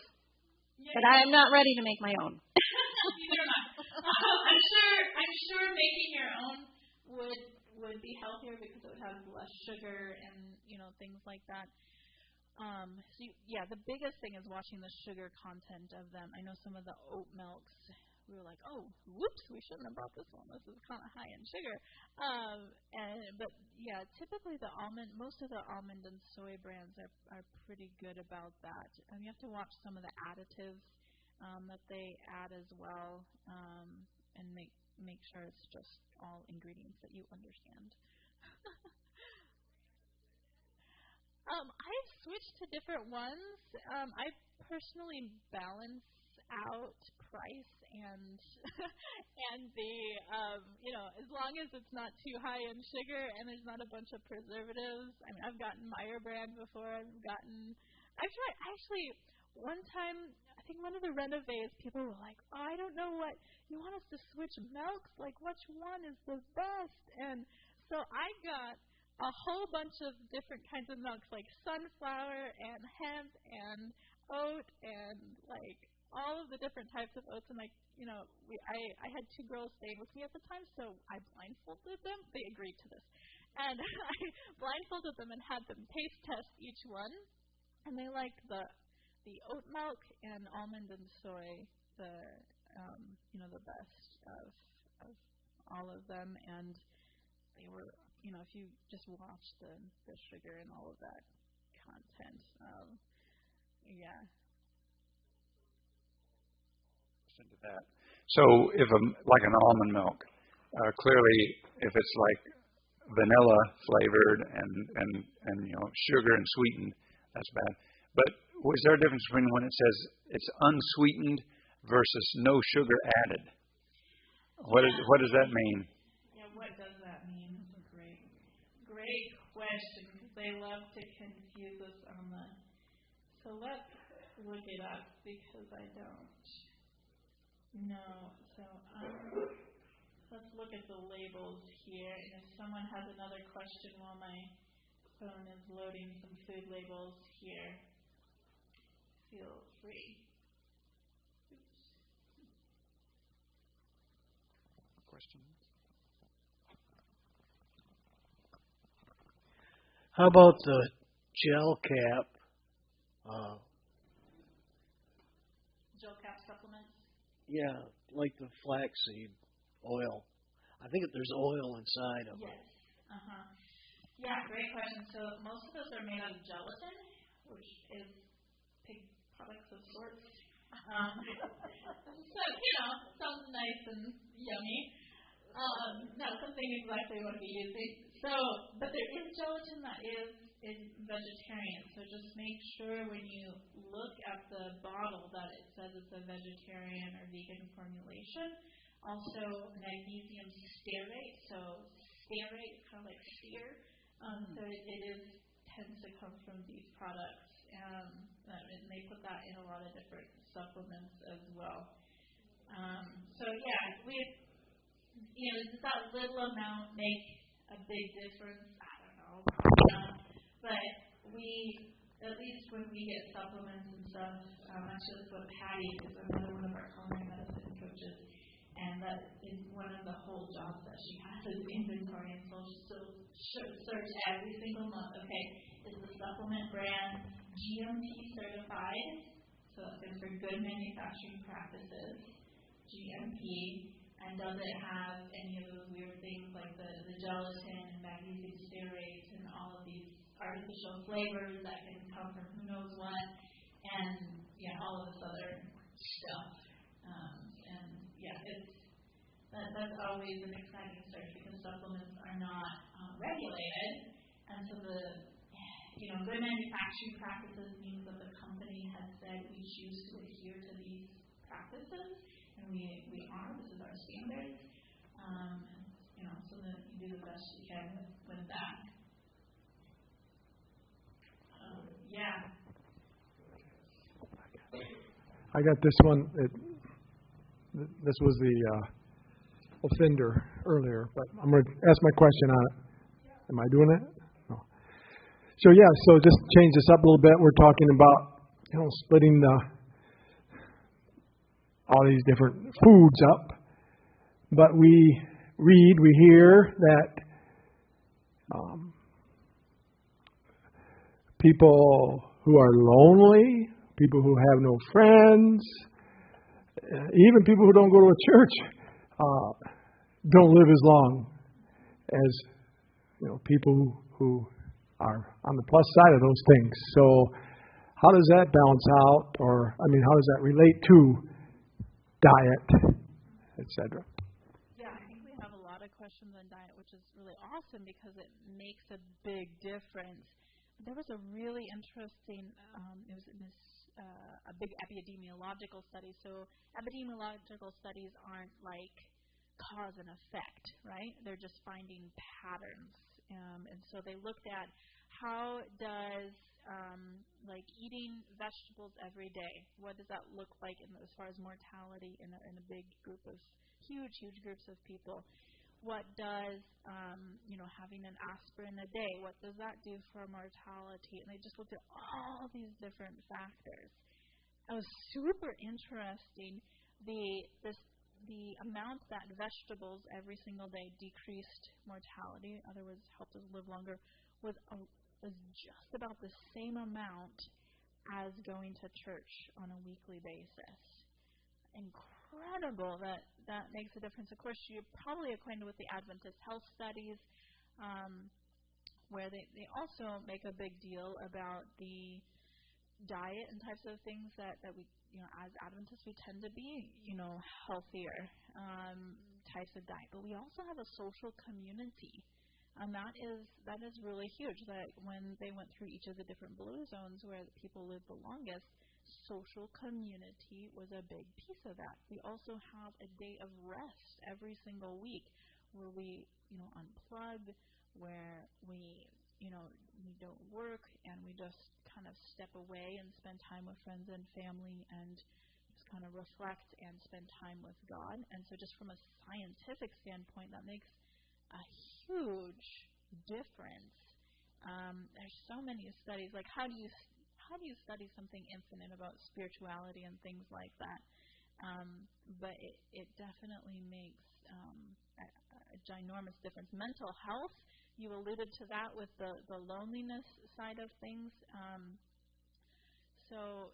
but I am not ready to make my own. Neither am I. I'm sure making your own would be healthier because it would have less sugar and things like that. The biggest thing is watching the sugar content of them. I know some of the oat milks, we were like, oh, whoops, we shouldn't have bought this one. This is kind of high in sugar. Typically most of the almond and soy brands are pretty good about that. And you have to watch some of the additives that they add as well, and make sure it's just all ingredients that you understand. I've switched to different ones. I personally balance out price and the as long as it's not too high in sugar and there's not a bunch of preservatives. I mean, I've gotten Meyer brand before. I've tried actually one time. I think one of the Renovays, people were like, "Oh, I don't know what you want us to switch milks. Like, which one is the best?" And so I got a whole bunch of different kinds of milks, like sunflower and hemp and oat and like all of the different types of oats. And like, I had 2 girls staying with me at the time, so I blindfolded them. They agreed to this. And I blindfolded them and had them taste test each one. And they liked the oat milk and almond and soy, the best of all of them. And they were, if you just watch the sugar and all of that content, yeah. Into that. So if like an almond milk, clearly if it's like vanilla flavored and sugar and sweetened, that's bad. But is there a difference between when it says it's unsweetened versus no sugar added? What does that mean? Yeah, what does that mean? That's a great question, because they love to confuse us on that. So let's look it up, because I don't know. So let's look at the labels here, and if someone has another question while my phone is loading some food labels here, feel free. Questions? How about the gel cap? Gel cap supplements? Yeah, like the flaxseed oil. I think that there's oil inside of it. Yes. Yeah, great question. So most of those are made out of gelatin, which is pig products of sorts. So, sounds nice and yummy. Not something exactly you want to be using. So, but there is gelatin that is vegetarian. So just make sure when you look at the bottle that it says it's a vegetarian or vegan formulation. Also, magnesium stearate. So stearate, kind of like steer. So it tends to come from these products. And they put that in a lot of different supplements as well. So yeah, does that little amount make a big difference? I don't know. But at least when we get supplements and stuff, actually that's what Patty is, another one of our culinary medicine coaches, and that is one of the whole jobs that she has is inventory, and so she'll search every single month, okay, is the supplement brand GMP certified, so it stands for Good Manufacturing Practices, GMP, and does it have any of those weird things like the gelatin and magnesium stearate and all of these artificial flavors that can come from who knows what, and all of this other stuff. That's always an exciting search, because supplements are not regulated, and so the good manufacturing practices means that the company has said we choose to adhere to these practices, and we honor, this is our standards, so that you do the best you can with that. I got this one. This was the offender earlier, but I'm going to ask my question on it. Am I doing it? No. So just change this up a little bit. We're talking about splitting all these different foods up, but we hear that people who are lonely, people who have no friends, even people who don't go to a church, don't live as long as people who are on the plus side of those things. So how does that balance out, or how does that relate to diet, etc.? Yeah, I think we have a lot of questions on diet, which is really awesome because it makes a big difference. There was a really interesting, it was in this, a big epidemiological study. So epidemiological studies aren't like cause and effect, right? They're just finding patterns. And so they looked at how does eating vegetables every day, what does that look like as far as mortality in a big group of huge groups of people? What does, having an aspirin a day, what does that do for mortality? And they just looked at all these different factors. it was super interesting. The amount that vegetables every single day decreased mortality, in other words, helped us live longer, was just about the same amount as going to church on a weekly basis. Incredible that makes a difference. Of course, you're probably acquainted with the Adventist health studies, where they also make a big deal about the diet and types of things that we, as Adventists, we tend to be, healthier types of diet. But we also have a social community, and that is really huge. That when they went through each of the different blue zones where people lived the longest, social community was a big piece of that. We also have a day of rest every single week where we, unplug, where we don't work, and we just kind of step away and spend time with friends and family and just kind of reflect and spend time with God. And so just from a scientific standpoint, that makes a huge difference. There's so many studies, like how do you study something infinite about spirituality and things like that? But it definitely makes a ginormous difference. Mental health, you alluded to that with the loneliness side of things. So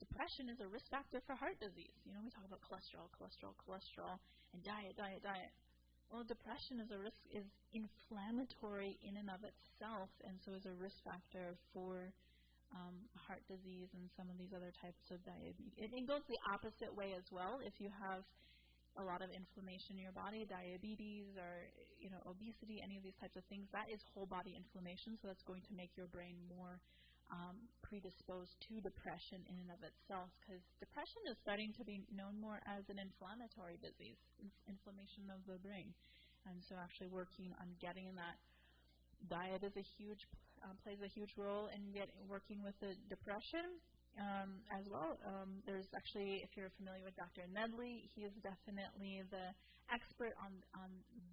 depression is a risk factor for heart disease. We talk about cholesterol, and diet. Well, depression is inflammatory in and of itself, and so is a risk factor for heart disease and some of these other types of diabetes. It goes the opposite way as well. If you have a lot of inflammation in your body, diabetes or obesity, any of these types of things, that is whole body inflammation, so that's going to make your brain more predisposed to depression in and of itself, because depression is starting to be known more as an inflammatory disease, inflammation of the brain. And so actually working on getting that diet is plays a huge role in working with the depression as well. There's actually, if you're familiar with Dr. Nedley, he is definitely the expert on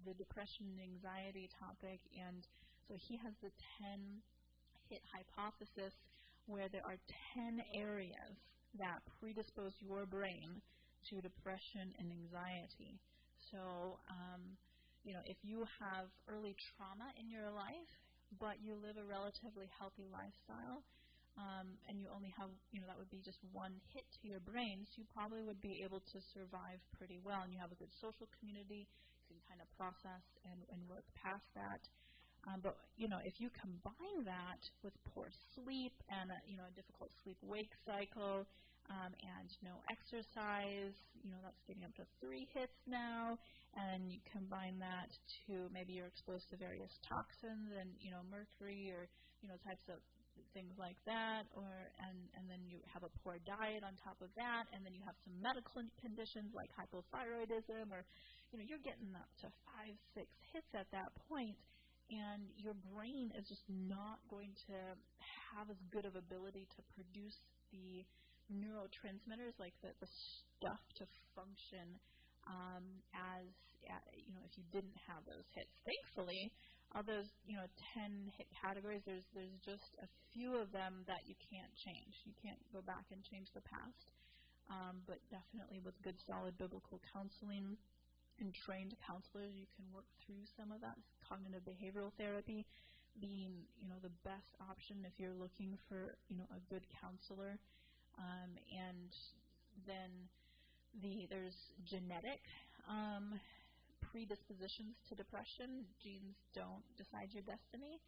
the depression and anxiety topic, and so he has the 10-hit hypothesis, where there are 10 areas that predispose your brain to depression and anxiety. So, if you have early trauma in your life, but you live a relatively healthy lifestyle, and you only have, that would be just one hit to your brain, so you probably would be able to survive pretty well, and you have a good social community, you can kind of process and work past that. But, if you combine that with poor sleep and a difficult sleep-wake cycle, and no exercise, that's getting up to 3 hits now, and you combine that to maybe you're exposed to various toxins and, mercury or, types of things like that, and then you have a poor diet on top of that, and then you have some medical conditions like hypothyroidism, or, you're getting up to 5-6 hits at that point, and your brain is just not going to have as good of ability to produce the neurotransmitters, like the stuff to function as if you didn't have those hits. Thankfully, of those 10 hit categories, there's just a few of them that you can't change. You can't go back and change the past, but definitely with good, solid biblical counseling and trained counselors, you can work through some of that. Cognitive behavioral therapy being the best option if you're looking for a good counselor. And then there's genetic predispositions to depression. Genes don't decide your destiny,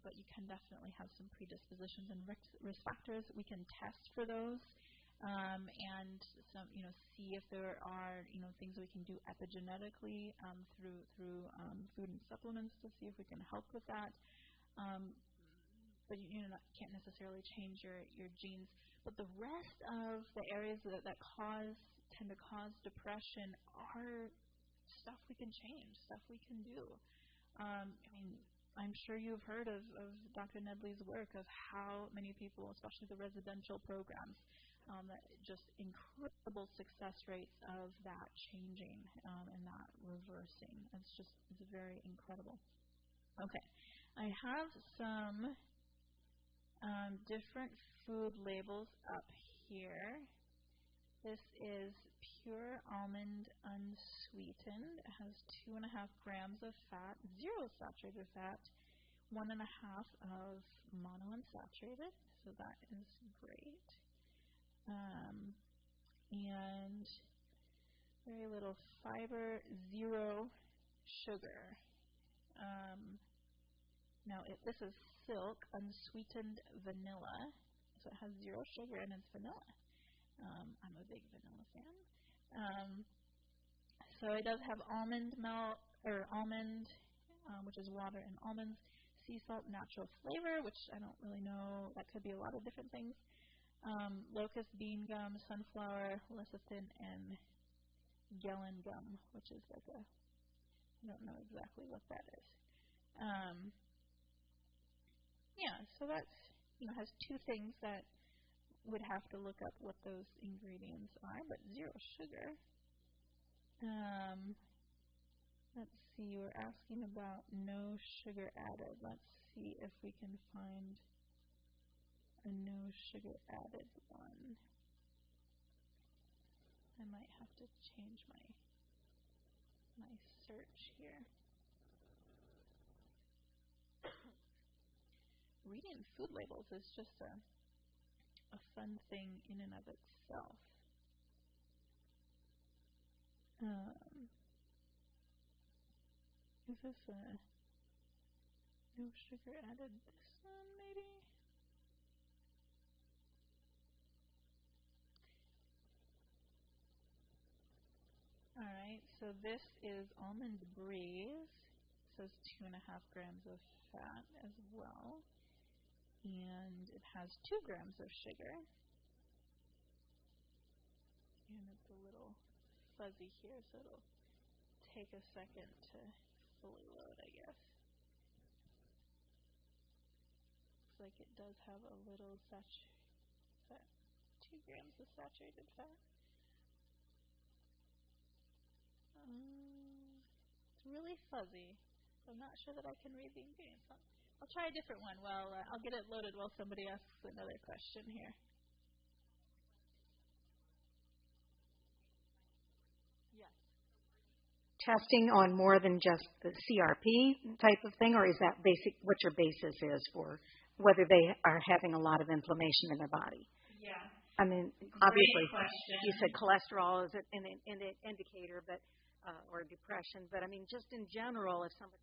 but you can definitely have some predispositions and risk factors. We can test for those, and some see if there are things we can do epigenetically through food and supplements to see if we can help with that. But can't necessarily change your genes. But the rest of the areas that tend to cause depression are stuff we can change, stuff we can do. I'm sure you've heard of Dr. Nedley's work, of how many people, especially the residential programs, that just incredible success rates of that changing and that reversing. It's very incredible. Okay, I have some different food labels up here. This is pure almond unsweetened. It has 2.5 grams of fat, 0 saturated fat, 1.5 of monounsaturated, so that is great. And very little fiber, 0 sugar. Now, this is silk unsweetened vanilla, so it has 0 sugar and it's vanilla. I'm a big vanilla fan. So it does have almond milk, or almond, which is water and almonds, sea salt, natural flavor, which I don't really know. That could be a lot of different things. Locust bean gum, sunflower, lecithin, and gellan gum, which is like I don't know exactly what that is. Yeah, so that's, has 2 things that would have to look up what those ingredients are, but 0 sugar. Let's see, we're asking about no sugar added. Let's see if we can find a no sugar added one. I might have to change my search here. Reading food labels is just a fun thing in and of itself. Is this a no sugar added? This one maybe? Alright, so this is almond breeze. It says 2.5 grams of fat as well. And it has 2 grams of sugar. And it's a little fuzzy here, so it'll take a second to fully load, I guess. Looks like it does have a little 2 grams of saturated fat. It's really fuzzy, so I'm not sure that I can read the ingredients. I'll try a different one. Well, I'll get it loaded while somebody asks another question here. Yes. Testing on more than just the CRP type of thing, or is that what your basis is for whether they are having a lot of inflammation in their body? Yeah. I mean, obviously, question. You said cholesterol is an indicator, but or depression, but I mean, just in general, if somebody.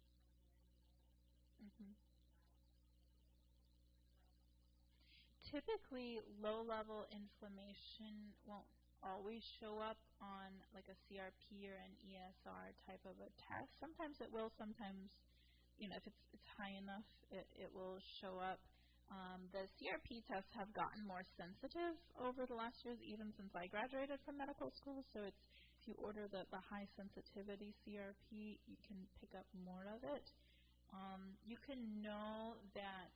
Typically, low-level inflammation won't always show up on like a CRP or an ESR type of a test. Sometimes it will. Sometimes, if it's high enough, it will show up. The CRP tests have gotten more sensitive over the last years, even since I graduated from medical school. So if you order the high sensitivity CRP, you can pick up more of it. You can know that,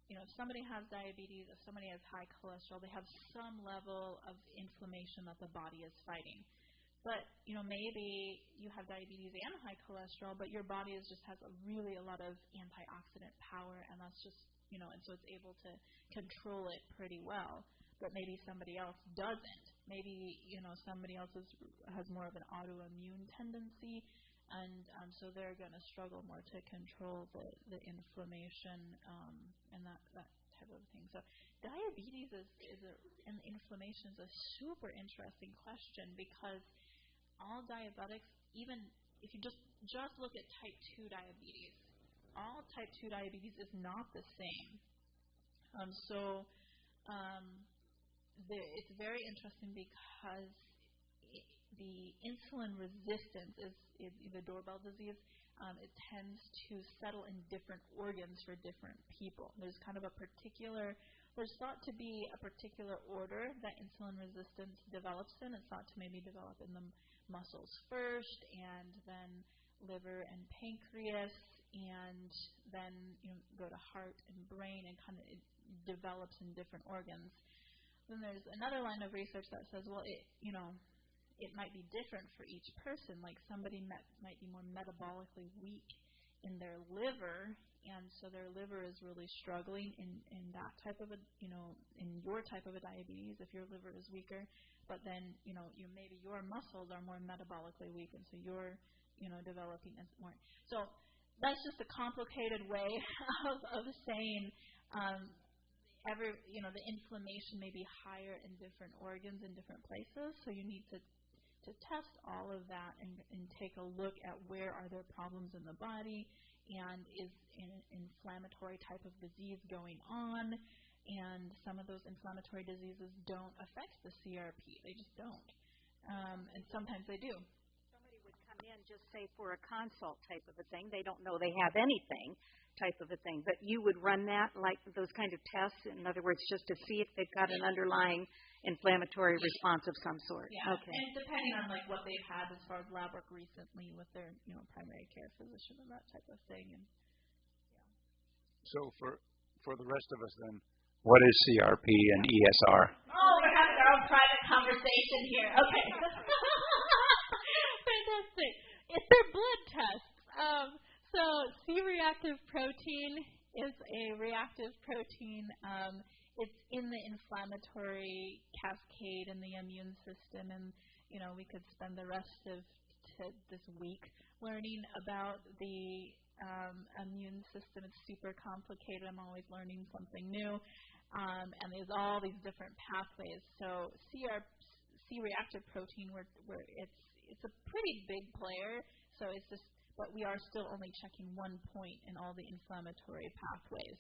if somebody has diabetes, if somebody has high cholesterol, they have some level of inflammation that the body is fighting. But, maybe you have diabetes and high cholesterol, but your body just has a lot of antioxidant power, and that's just, and so it's able to control it pretty well. But maybe somebody else doesn't. Maybe, somebody else has more of an autoimmune tendency, and so they're going to struggle more to control the inflammation and that type of thing. So diabetes and inflammation is a super interesting question, because all diabetics, even if you just look at type 2 diabetes, all type 2 diabetes is not the same. It's very interesting, because the insulin resistance is the doorbell disease. It tends to settle in different organs for different people. There's thought to be a particular order that insulin resistance develops in. It's thought to maybe develop in the muscles first, and then liver and pancreas, and then go to heart and brain, and kind of it develops in different organs. Then there's another line of research that says, well, it might be different for each person. Like somebody might be more metabolically weak in their liver, and so their liver is really struggling in that type of a, in your type of a diabetes if your liver is weaker, but then, maybe your muscles are more metabolically weak, and so you're, developing more. So that's just a complicated way of saying the inflammation may be higher in different organs in different places, so you need to test all of that and take a look at where are there problems in the body, and is an inflammatory type of disease going on, and some of those inflammatory diseases don't affect the CRP. They just don't. And sometimes they do. Somebody would come in just say for a consult type of a thing. They don't know they have anything type of a thing. But you would run that, like those kind of tests, in other words, just to see if they've got an underlying inflammatory response of some sort. Yeah. Okay. And depending on what they've had as far as lab work recently with their primary care physician and that type of thing. And So for the rest of us then, what is CRP and ESR? Oh, we're having our own private conversation here. Okay. Fantastic. It's their blood tests. So C-reactive protein is a reactive protein. It's in the inflammatory cascade in the immune system, and we could spend the rest of this week learning about the immune system. It's super complicated. I'm always learning something new, and there's all these different pathways. So C-reactive protein, where it's a pretty big player. So it's just, but we are still only checking one point in all the inflammatory pathways.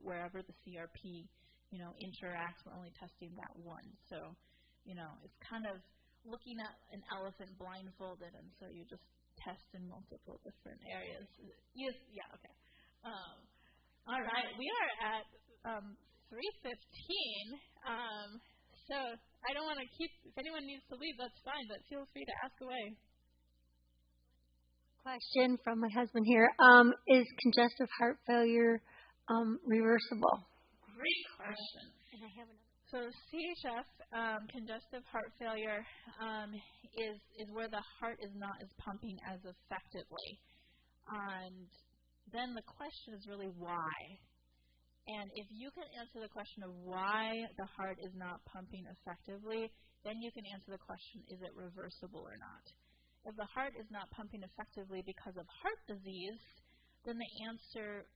Wherever the CRP interacts, we're only testing that one. So, it's kind of looking at an elephant blindfolded, and so you just test in multiple different areas. Yes, yeah, okay. All right, we are at 3:15. So I don't want to keep. If anyone needs to leave, that's fine. But feel free to ask away. Question from my husband here: is congestive heart failure reversible? Great question. And I have another. So CHF, congestive heart failure, is where the heart is not as pumping as effectively. And then the question is really why. And if you can answer the question of why the heart is not pumping effectively, then you can answer the question, is it reversible or not? If the heart is not pumping effectively because of heart disease, then the answer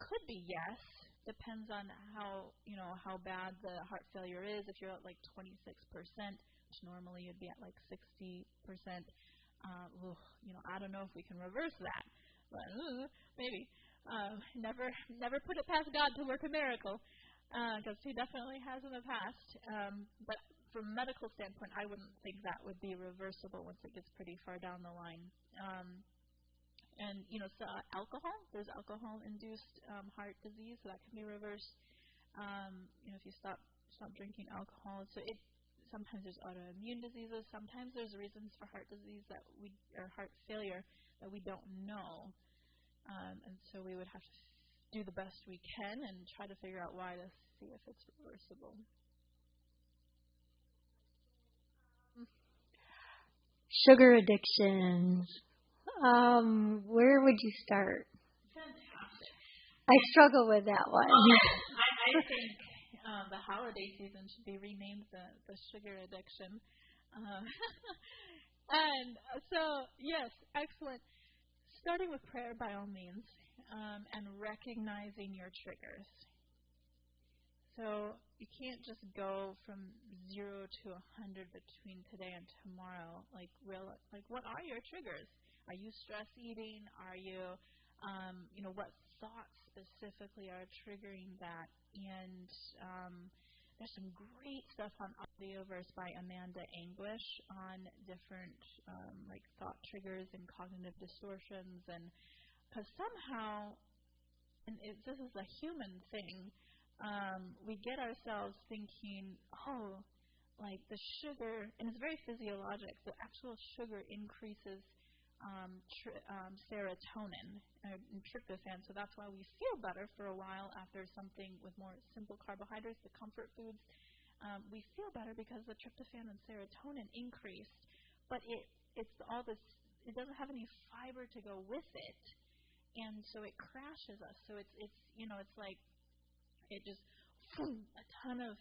could be yes. Depends on how bad the heart failure is. If you're at 26%, which normally you'd be at 60%, I don't know if we can reverse that, but maybe. Never put it past God to work a miracle, because He definitely has in the past. But from a medical standpoint, I wouldn't think that would be reversible once it gets pretty far down the line. And, so alcohol, there's alcohol-induced heart disease, so that can be reversed, if you stop drinking alcohol. So sometimes there's autoimmune diseases, sometimes there's reasons for heart disease or heart failure that we don't know. And so we would have to do the best we can and try to figure out why to see if it's reversible. Sugar addictions. Where would you start? Fantastic. I struggle with that one. I think the holiday season should be renamed the sugar addiction. And so, yes, excellent. Starting with prayer by all means, and recognizing your triggers. So you can't just go from 0 to 100 between today and tomorrow. What are your triggers? Are you stress eating? Are you, what thoughts specifically are triggering that? And there's some great stuff on Audioverse by Amanda Anguish on different thought triggers and cognitive distortions. And because somehow, this is a human thing, we get ourselves thinking, the sugar, and it's very physiologic, the actual sugar increases serotonin and tryptophan, so that's why we feel better for a while after something with more simple carbohydrates, the comfort foods. We feel better because the tryptophan and serotonin increased, but it's all this, it doesn't have any fiber to go with it, and so it crashes us. So it's it's like it just a ton of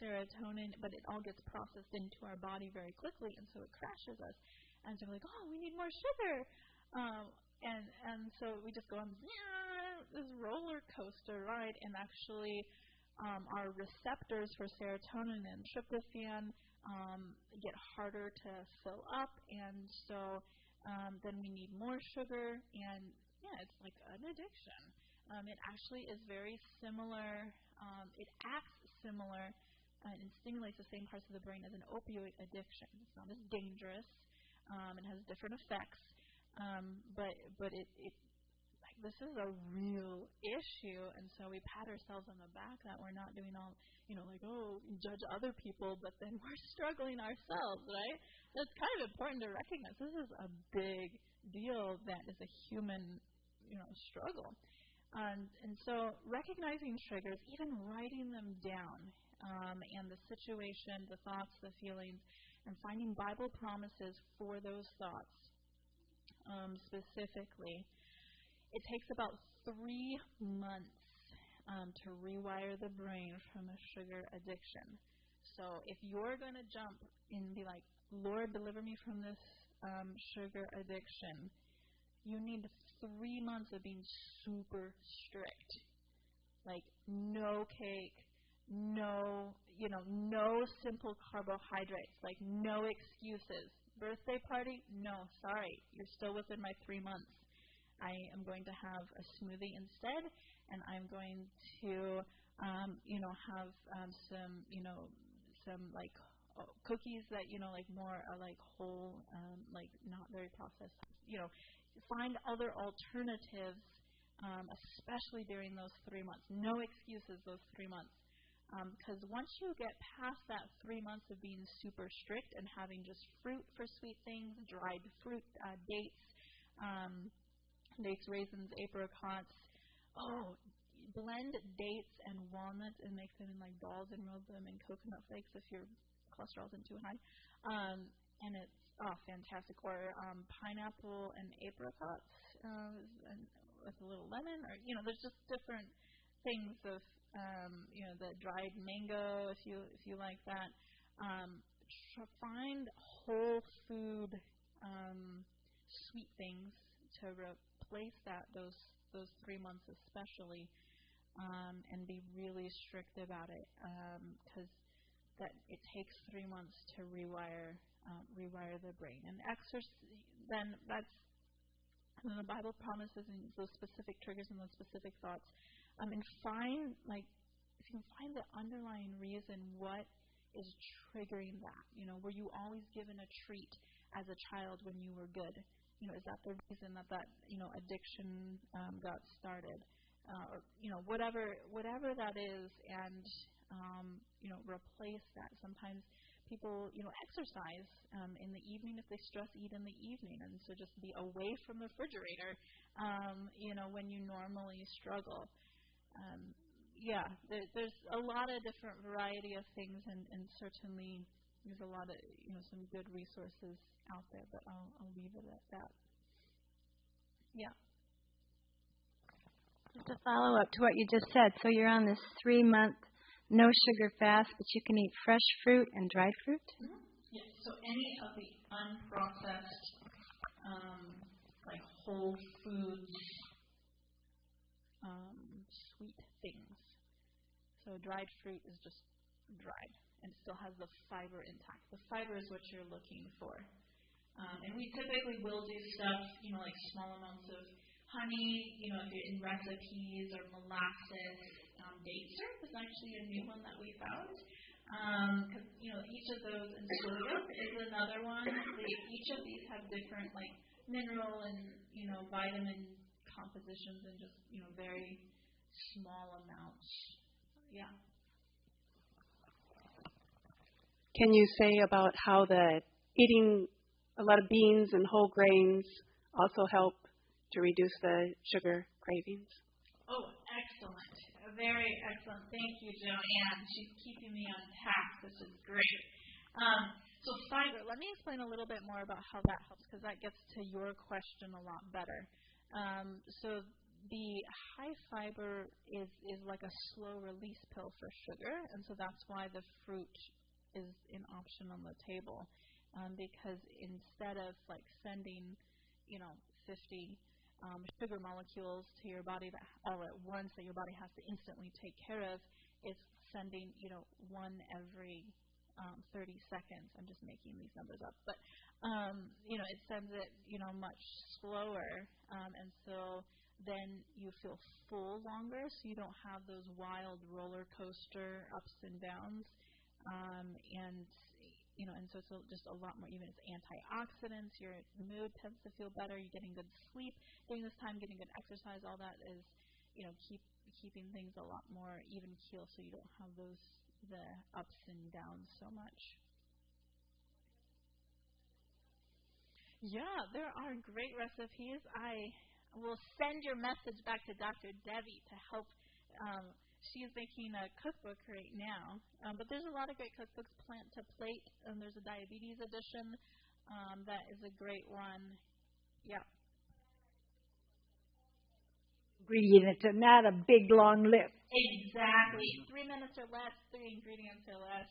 serotonin, but it all gets processed into our body very quickly, and so it crashes us. And so we're like, oh, we need more sugar, and so we just go on this roller coaster ride, and actually our receptors for serotonin and tryptophan get harder to fill up, and so then we need more sugar, and it's like an addiction. It actually is very similar. It acts similar and stimulates the same parts of the brain as an opioid addiction. It's not as dangerous. It has different effects, but it like this is a real issue, and so we pat ourselves on the back that we're not doing all like, oh, we judge other people, but then we're struggling ourselves, right? That's kind of important to recognize. This is a big deal that is a human struggle. And so recognizing triggers, even writing them down, and the situation, the thoughts, the feelings, and finding Bible promises for those thoughts specifically. It takes about 3 months to rewire the brain from a sugar addiction. So if you're going to jump and be like, Lord, deliver me from this sugar addiction, you need 3 months of being super strict. Like no cake, no simple carbohydrates, like no excuses. Birthday party? No, sorry. You're still within my 3 months. I am going to have a smoothie instead, and I'm going to have some like cookies that like more like whole, like not very processed. Find other alternatives, especially during those 3 months. No excuses those 3 months. Because once you get past that 3 months of being super strict and having just fruit for sweet things, dried fruit, dates, raisins, apricots, blend dates and walnuts and make them in like balls and roll them in coconut flakes if your cholesterol isn't too high. And it's fantastic. Or pineapple and apricots with a little lemon, or there's just different things of the dried mango if you like that. Find whole food sweet things to replace those 3 months especially, and be really strict about it, because that it takes 3 months to rewire the brain. And then that's the Bible promises in those specific triggers and those specific thoughts, and find if you can find the underlying reason what is triggering that. Were you always given a treat as a child when you were good? Is that the reason that addiction got started? Or whatever that is, and replace that. Sometimes people exercise in the evening if they stress eat in the evening, and so just be away from the refrigerator when you normally struggle. There's a lot of different variety of things, and certainly there's a lot of some good resources out there, but I'll leave it at that. Yeah. Just to follow up to what you just said, so you're on this 3-month no sugar fast, but you can eat fresh fruit and dried fruit? Mm-hmm. Yes, so any of the unprocessed, like whole foods, sweet things. So dried fruit is just dried and still has the fiber intact. The fiber is what you're looking for. And we typically will do stuff, like small amounts of honey, if you're in recipes, or molasses. Date syrup is actually a new one that we found. Because, each of those, and sorghum is another one. Each of these have different, like, mineral and, vitamin compositions in just, very small amounts. Yeah. Can you say about how the eating a lot of beans and whole grains also help to reduce the sugar cravings? Oh, excellent. Very excellent. Thank you, Joanne. She's keeping me on task. This is great. So fiber, let me explain a little bit more about how that helps, because that gets to your question a lot better. So the high fiber is like a slow release pill for sugar, and so that's why the fruit is an option on the table, because instead of like sending, 50 sugar molecules to your body that all at once that your body has to instantly take care of, it's sending one every 30 seconds. I'm just making these numbers up, but it sends it much slower, and so then you feel full longer, so you don't have those wild roller coaster ups and downs, and so it's just a lot more even. It's antioxidants. Your mood tends to feel better. You're getting good sleep during this time, getting good exercise. All that is, keeping things a lot more even keel, so you don't have the ups and downs so much. Yeah, there are great recipes. I will send your message back to Dr. Debbie to help. She is making a cookbook right now, but there's a lot of great cookbooks. Plant to Plate, and there's a diabetes edition that is a great one. Yeah. Ingredients and not a big long list. Exactly. 3 minutes or less, 3 ingredients or less,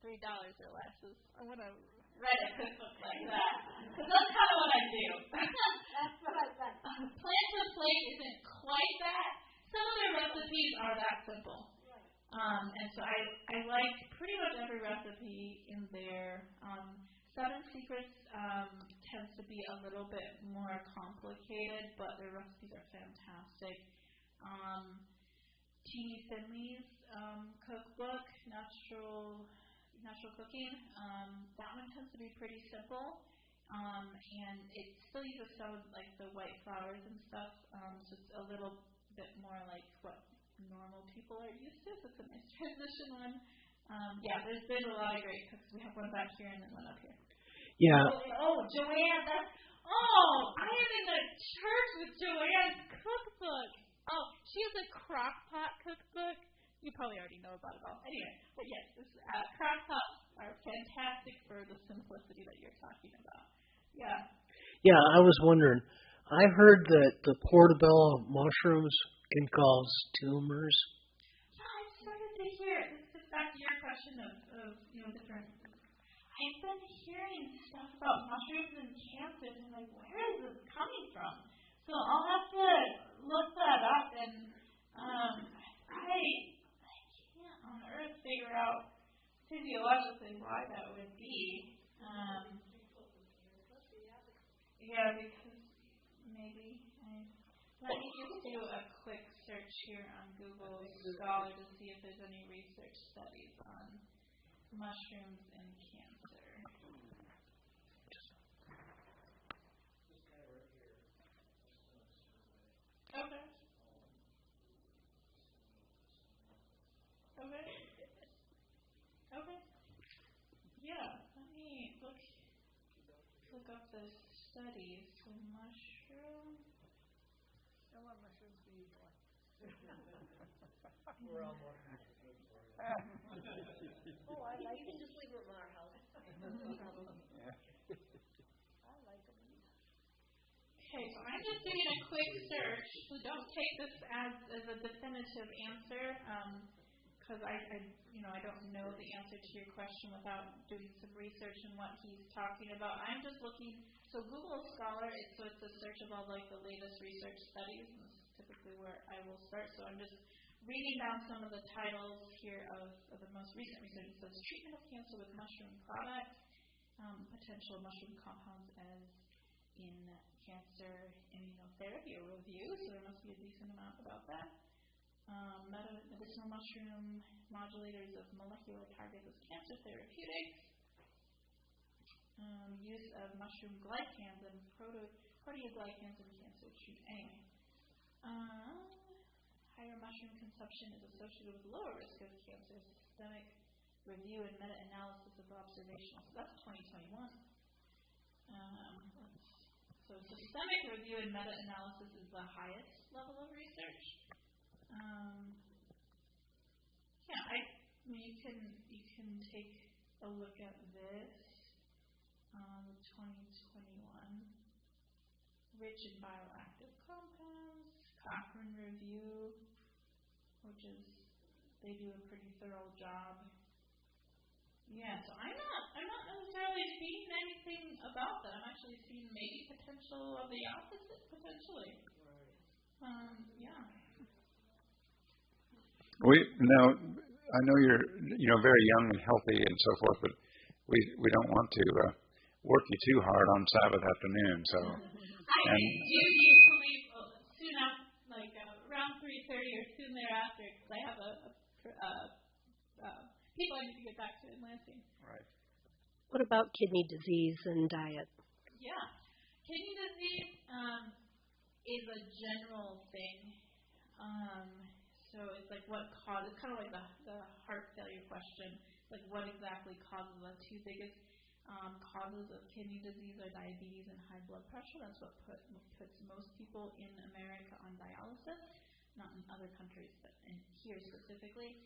$3 or less. I want to write a cookbook like that, because that's kind of what I do. That's what I thought. Plant to Plate isn't quite that. Some of their recipes are that simple. And so I like pretty much every recipe in there. 7 Secrets tends to be a little bit more complicated, but their recipes are fantastic. Teeny Finley's cookbook, Natural Cooking, that one tends to be pretty simple. And it still uses some of like the white flours and stuff, so it's a little bit more like what normal people are used to. So it's a nice transition one. Yeah, there's a lot of great cooks. We have one back here and then one up here. Yeah. Oh, Joanne, I am in the church with Joanne's cookbook. Oh, she has a crock pot cookbook. You probably already know about it all. Anyway, but yes, crock pots are fantastic for the simplicity that you're talking about. Yeah. Yeah, I was wondering. I heard that the portobello mushrooms can cause tumors. Yeah, I started to hear. This gets back to your question of different. I've been hearing stuff about mushrooms and cancer, and I'm like, where is this coming from? So I'll have to look that up, and I can't on earth figure out physiologically why that would be. Yeah, because maybe let me just do a quick search here on Google Scholar to see if there's any research studies on mushrooms and cancer. Okay. Yeah, let me look up the studies. So mushroom. I want mushrooms to eat more. We're all looking. Oh, I like. You can just leave them in our house. I like them. Okay, so I'm just doing a quick search. So don't take this as a definitive answer, because I don't know the answer to your question without doing some research on what he's talking about. I'm just looking. So Google Scholar, it's a search of all like the latest research studies, and this is typically where I will start. So I'm just reading down some of the titles here of the most recent research. It says treatment of cancer with mushroom products, potential mushroom compounds as in cancer immunotherapy, a review, so there must be a decent amount about that. Medicinal mushroom modulators of molecular targets as cancer therapeutics. Use of mushroom glycans and proteoglycans in cancer treatment. Anyway, higher mushroom consumption is associated with lower risk of cancer. Systemic review and meta-analysis of observational. So that's 2021. So systemic review and meta-analysis is the highest level of research. You can take a look at this. 2021. rich in bioactive compounds. Cochrane Review, which is, they do a pretty thorough job. Yeah, so I'm not necessarily seeing anything about that. I'm actually seeing maybe potential of the opposite, potentially. Yeah. I know you're very young and healthy and so forth, but we don't want to work you too hard on Sabbath afternoon. So. I do usually soon after, like around 3:30 or soon thereafter, because I have people I need to get back to in Lansing. Right. What about kidney disease and diet? Yeah. Kidney disease is a general thing. So it's like what causes, it's kind of like the heart failure question, like what exactly causes the two biggest causes of kidney disease are diabetes and high blood pressure. That's what puts most people in America on dialysis, not in other countries, but in here specifically.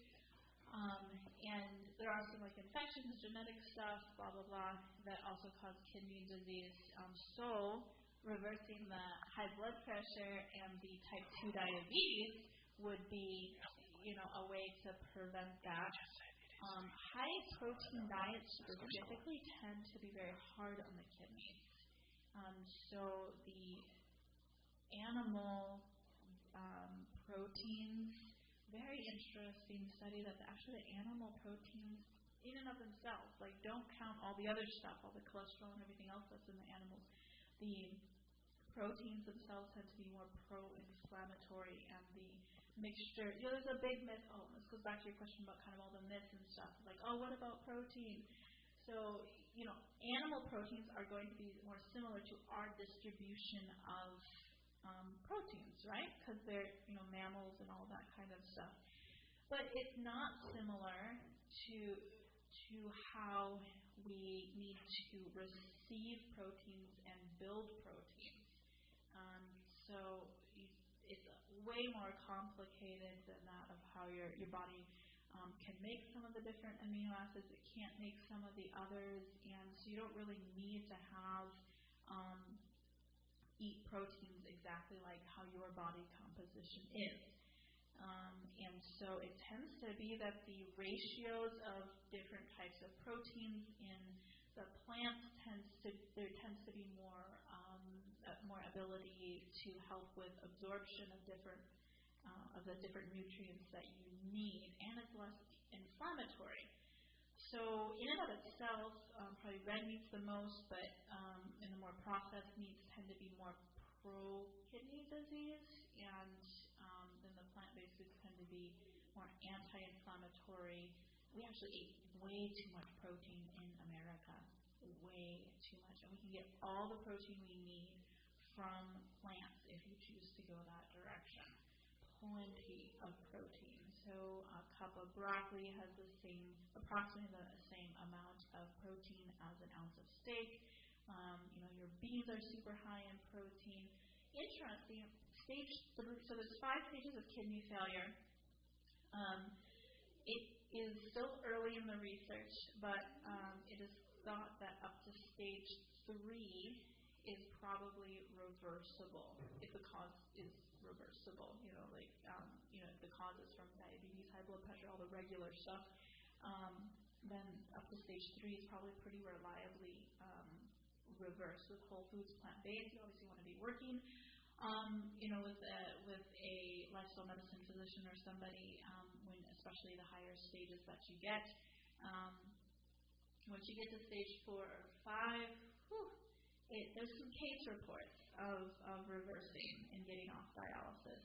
And there are some like infections, genetic stuff, blah, blah, blah, that also cause kidney disease. So reversing the high blood pressure and the type 2 diabetes would be, a way to prevent that. High protein diets specifically tend to be very hard on the kidneys. So the animal proteins, very interesting study that actually the animal proteins in and of themselves, like don't count all the other stuff, all the cholesterol and everything else that's in the animals. The proteins themselves tend to be more pro-inflammatory, and the mixture, there's a big myth. Oh, this goes back to your question about kind of all the myths and stuff. Like, oh, what about protein? So, animal proteins are going to be more similar to our distribution of proteins, right? Because they're, mammals and all that kind of stuff. But it's not similar to how we need to receive proteins and build proteins. So it's way more complicated than that of how your body can make some of the different amino acids. It can't make some of the others, and so you don't really need to have eat proteins exactly like how your body composition is. And so it tends to be that the ratios of different types of proteins in the plants there tends to be more ability to help with absorption of the different nutrients that you need, and it's less inflammatory. So in and of itself, probably red meat's the most, but in the more processed meats tend to be more pro-kidney disease, and then the plant-based foods tend to be more anti-inflammatory. We actually eat way too much protein in America, way too much, and we can get all the protein we need from plants if you choose to go that direction. Plenty of protein. So a cup of broccoli has approximately the same amount of protein as an ounce of steak. Your beans are super high in protein. Interesting. Stage 3. So there's 5 stages of kidney failure. It is still early in the research, but it is thought that up to stage 3 is probably reversible if the cause is reversible. If the cause is from diabetes, high blood pressure, all the regular stuff, then up to stage 3 is probably pretty reliably reversed with whole foods, plant-based. You obviously want to be working, with a lifestyle medicine physician or somebody, when especially the higher stages that you get. Once you get to stage 4 or 5, there's some case reports of reversing and getting off dialysis,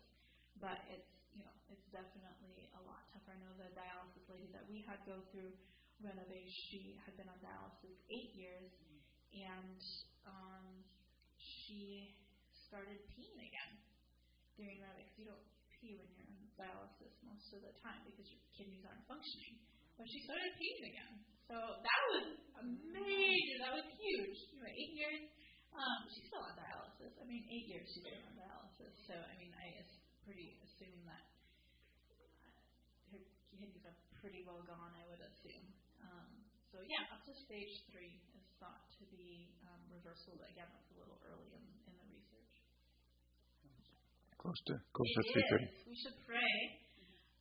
but it's definitely a lot tougher. I know the dialysis lady that we had go through Renovate, she had been on dialysis 8 years, and she started peeing again during Renovate. You don't pee when you're on dialysis most of the time because your kidneys aren't functioning. But she started peeing again. So that was amazing. That was huge. 8 years. She's still on dialysis. 8 years she's been on dialysis. So, I is pretty assuming that her kidneys are pretty well gone, I would assume. So, up to stage 3 is thought to be reversible. But again, that's a little early in the research. close to 3:30. We should pray.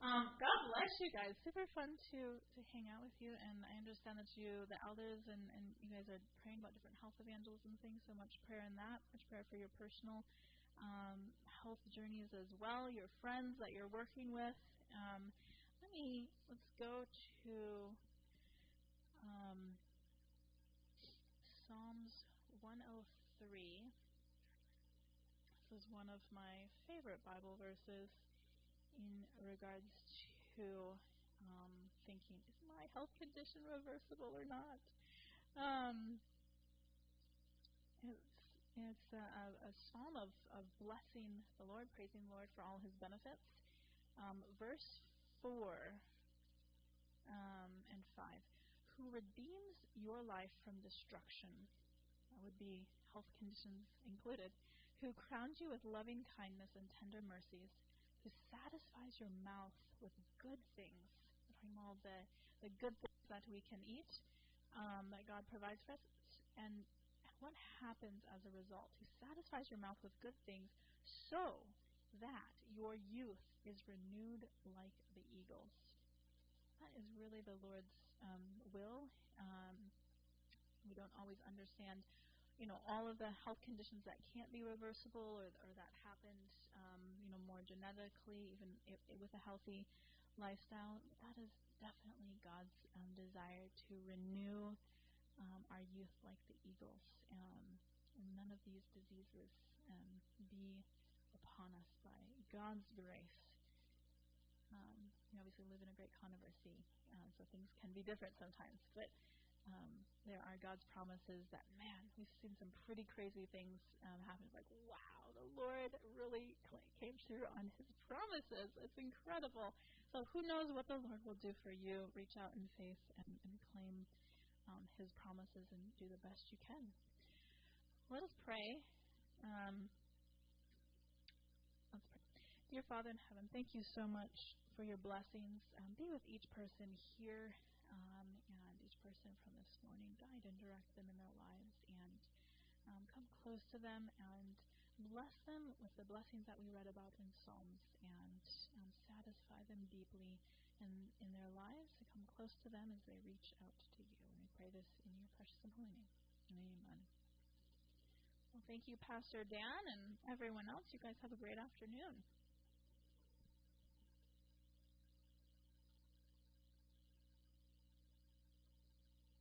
God bless you guys. Super fun to hang out with you, and I understand that the elders, and you guys are praying about different health evangelism things. So much prayer in that. Much prayer for your personal health journeys as well. Your friends that you're working with. Let's go to Psalms 103. This is one of my favorite Bible verses in regards to thinking, is my health condition reversible or not? It's a psalm of blessing the Lord, praising the Lord for all His benefits. Verse 4 and 5. Who redeems your life from destruction? That would be health conditions included. Who crowns you with loving kindness and tender mercies, who satisfies your mouth with good things. We're talking about the good things that we can eat, that God provides for us. And what happens as a result? Who satisfies your mouth with good things so that your youth is renewed like the eagles. That is really the Lord's will. We don't always understand all of the health conditions that can't be reversible or that happened, more genetically, even with a healthy lifestyle. That is definitely God's desire to renew our youth like the eagles. And none of these diseases be upon us by God's grace. We obviously live in a great controversy, so things can be different sometimes. But there are God's promises that, man, we've seen some pretty crazy things happen. It's like, wow, the Lord really came through on His promises. It's incredible. So who knows what the Lord will do for you? Reach out in faith and claim His promises and do the best you can. Let us pray. Let's pray. Dear Father in heaven, thank you so much for your blessings. Be with each person here and each person from this morning. Guide and direct them in their lives and come close to them and bless them with the blessings that we read about in Psalms and satisfy them deeply in their lives to come close to them as they reach out to you. And we pray this in your precious and holy name. Amen. Well, thank you, Pastor Dan, and everyone else. You guys have a great afternoon.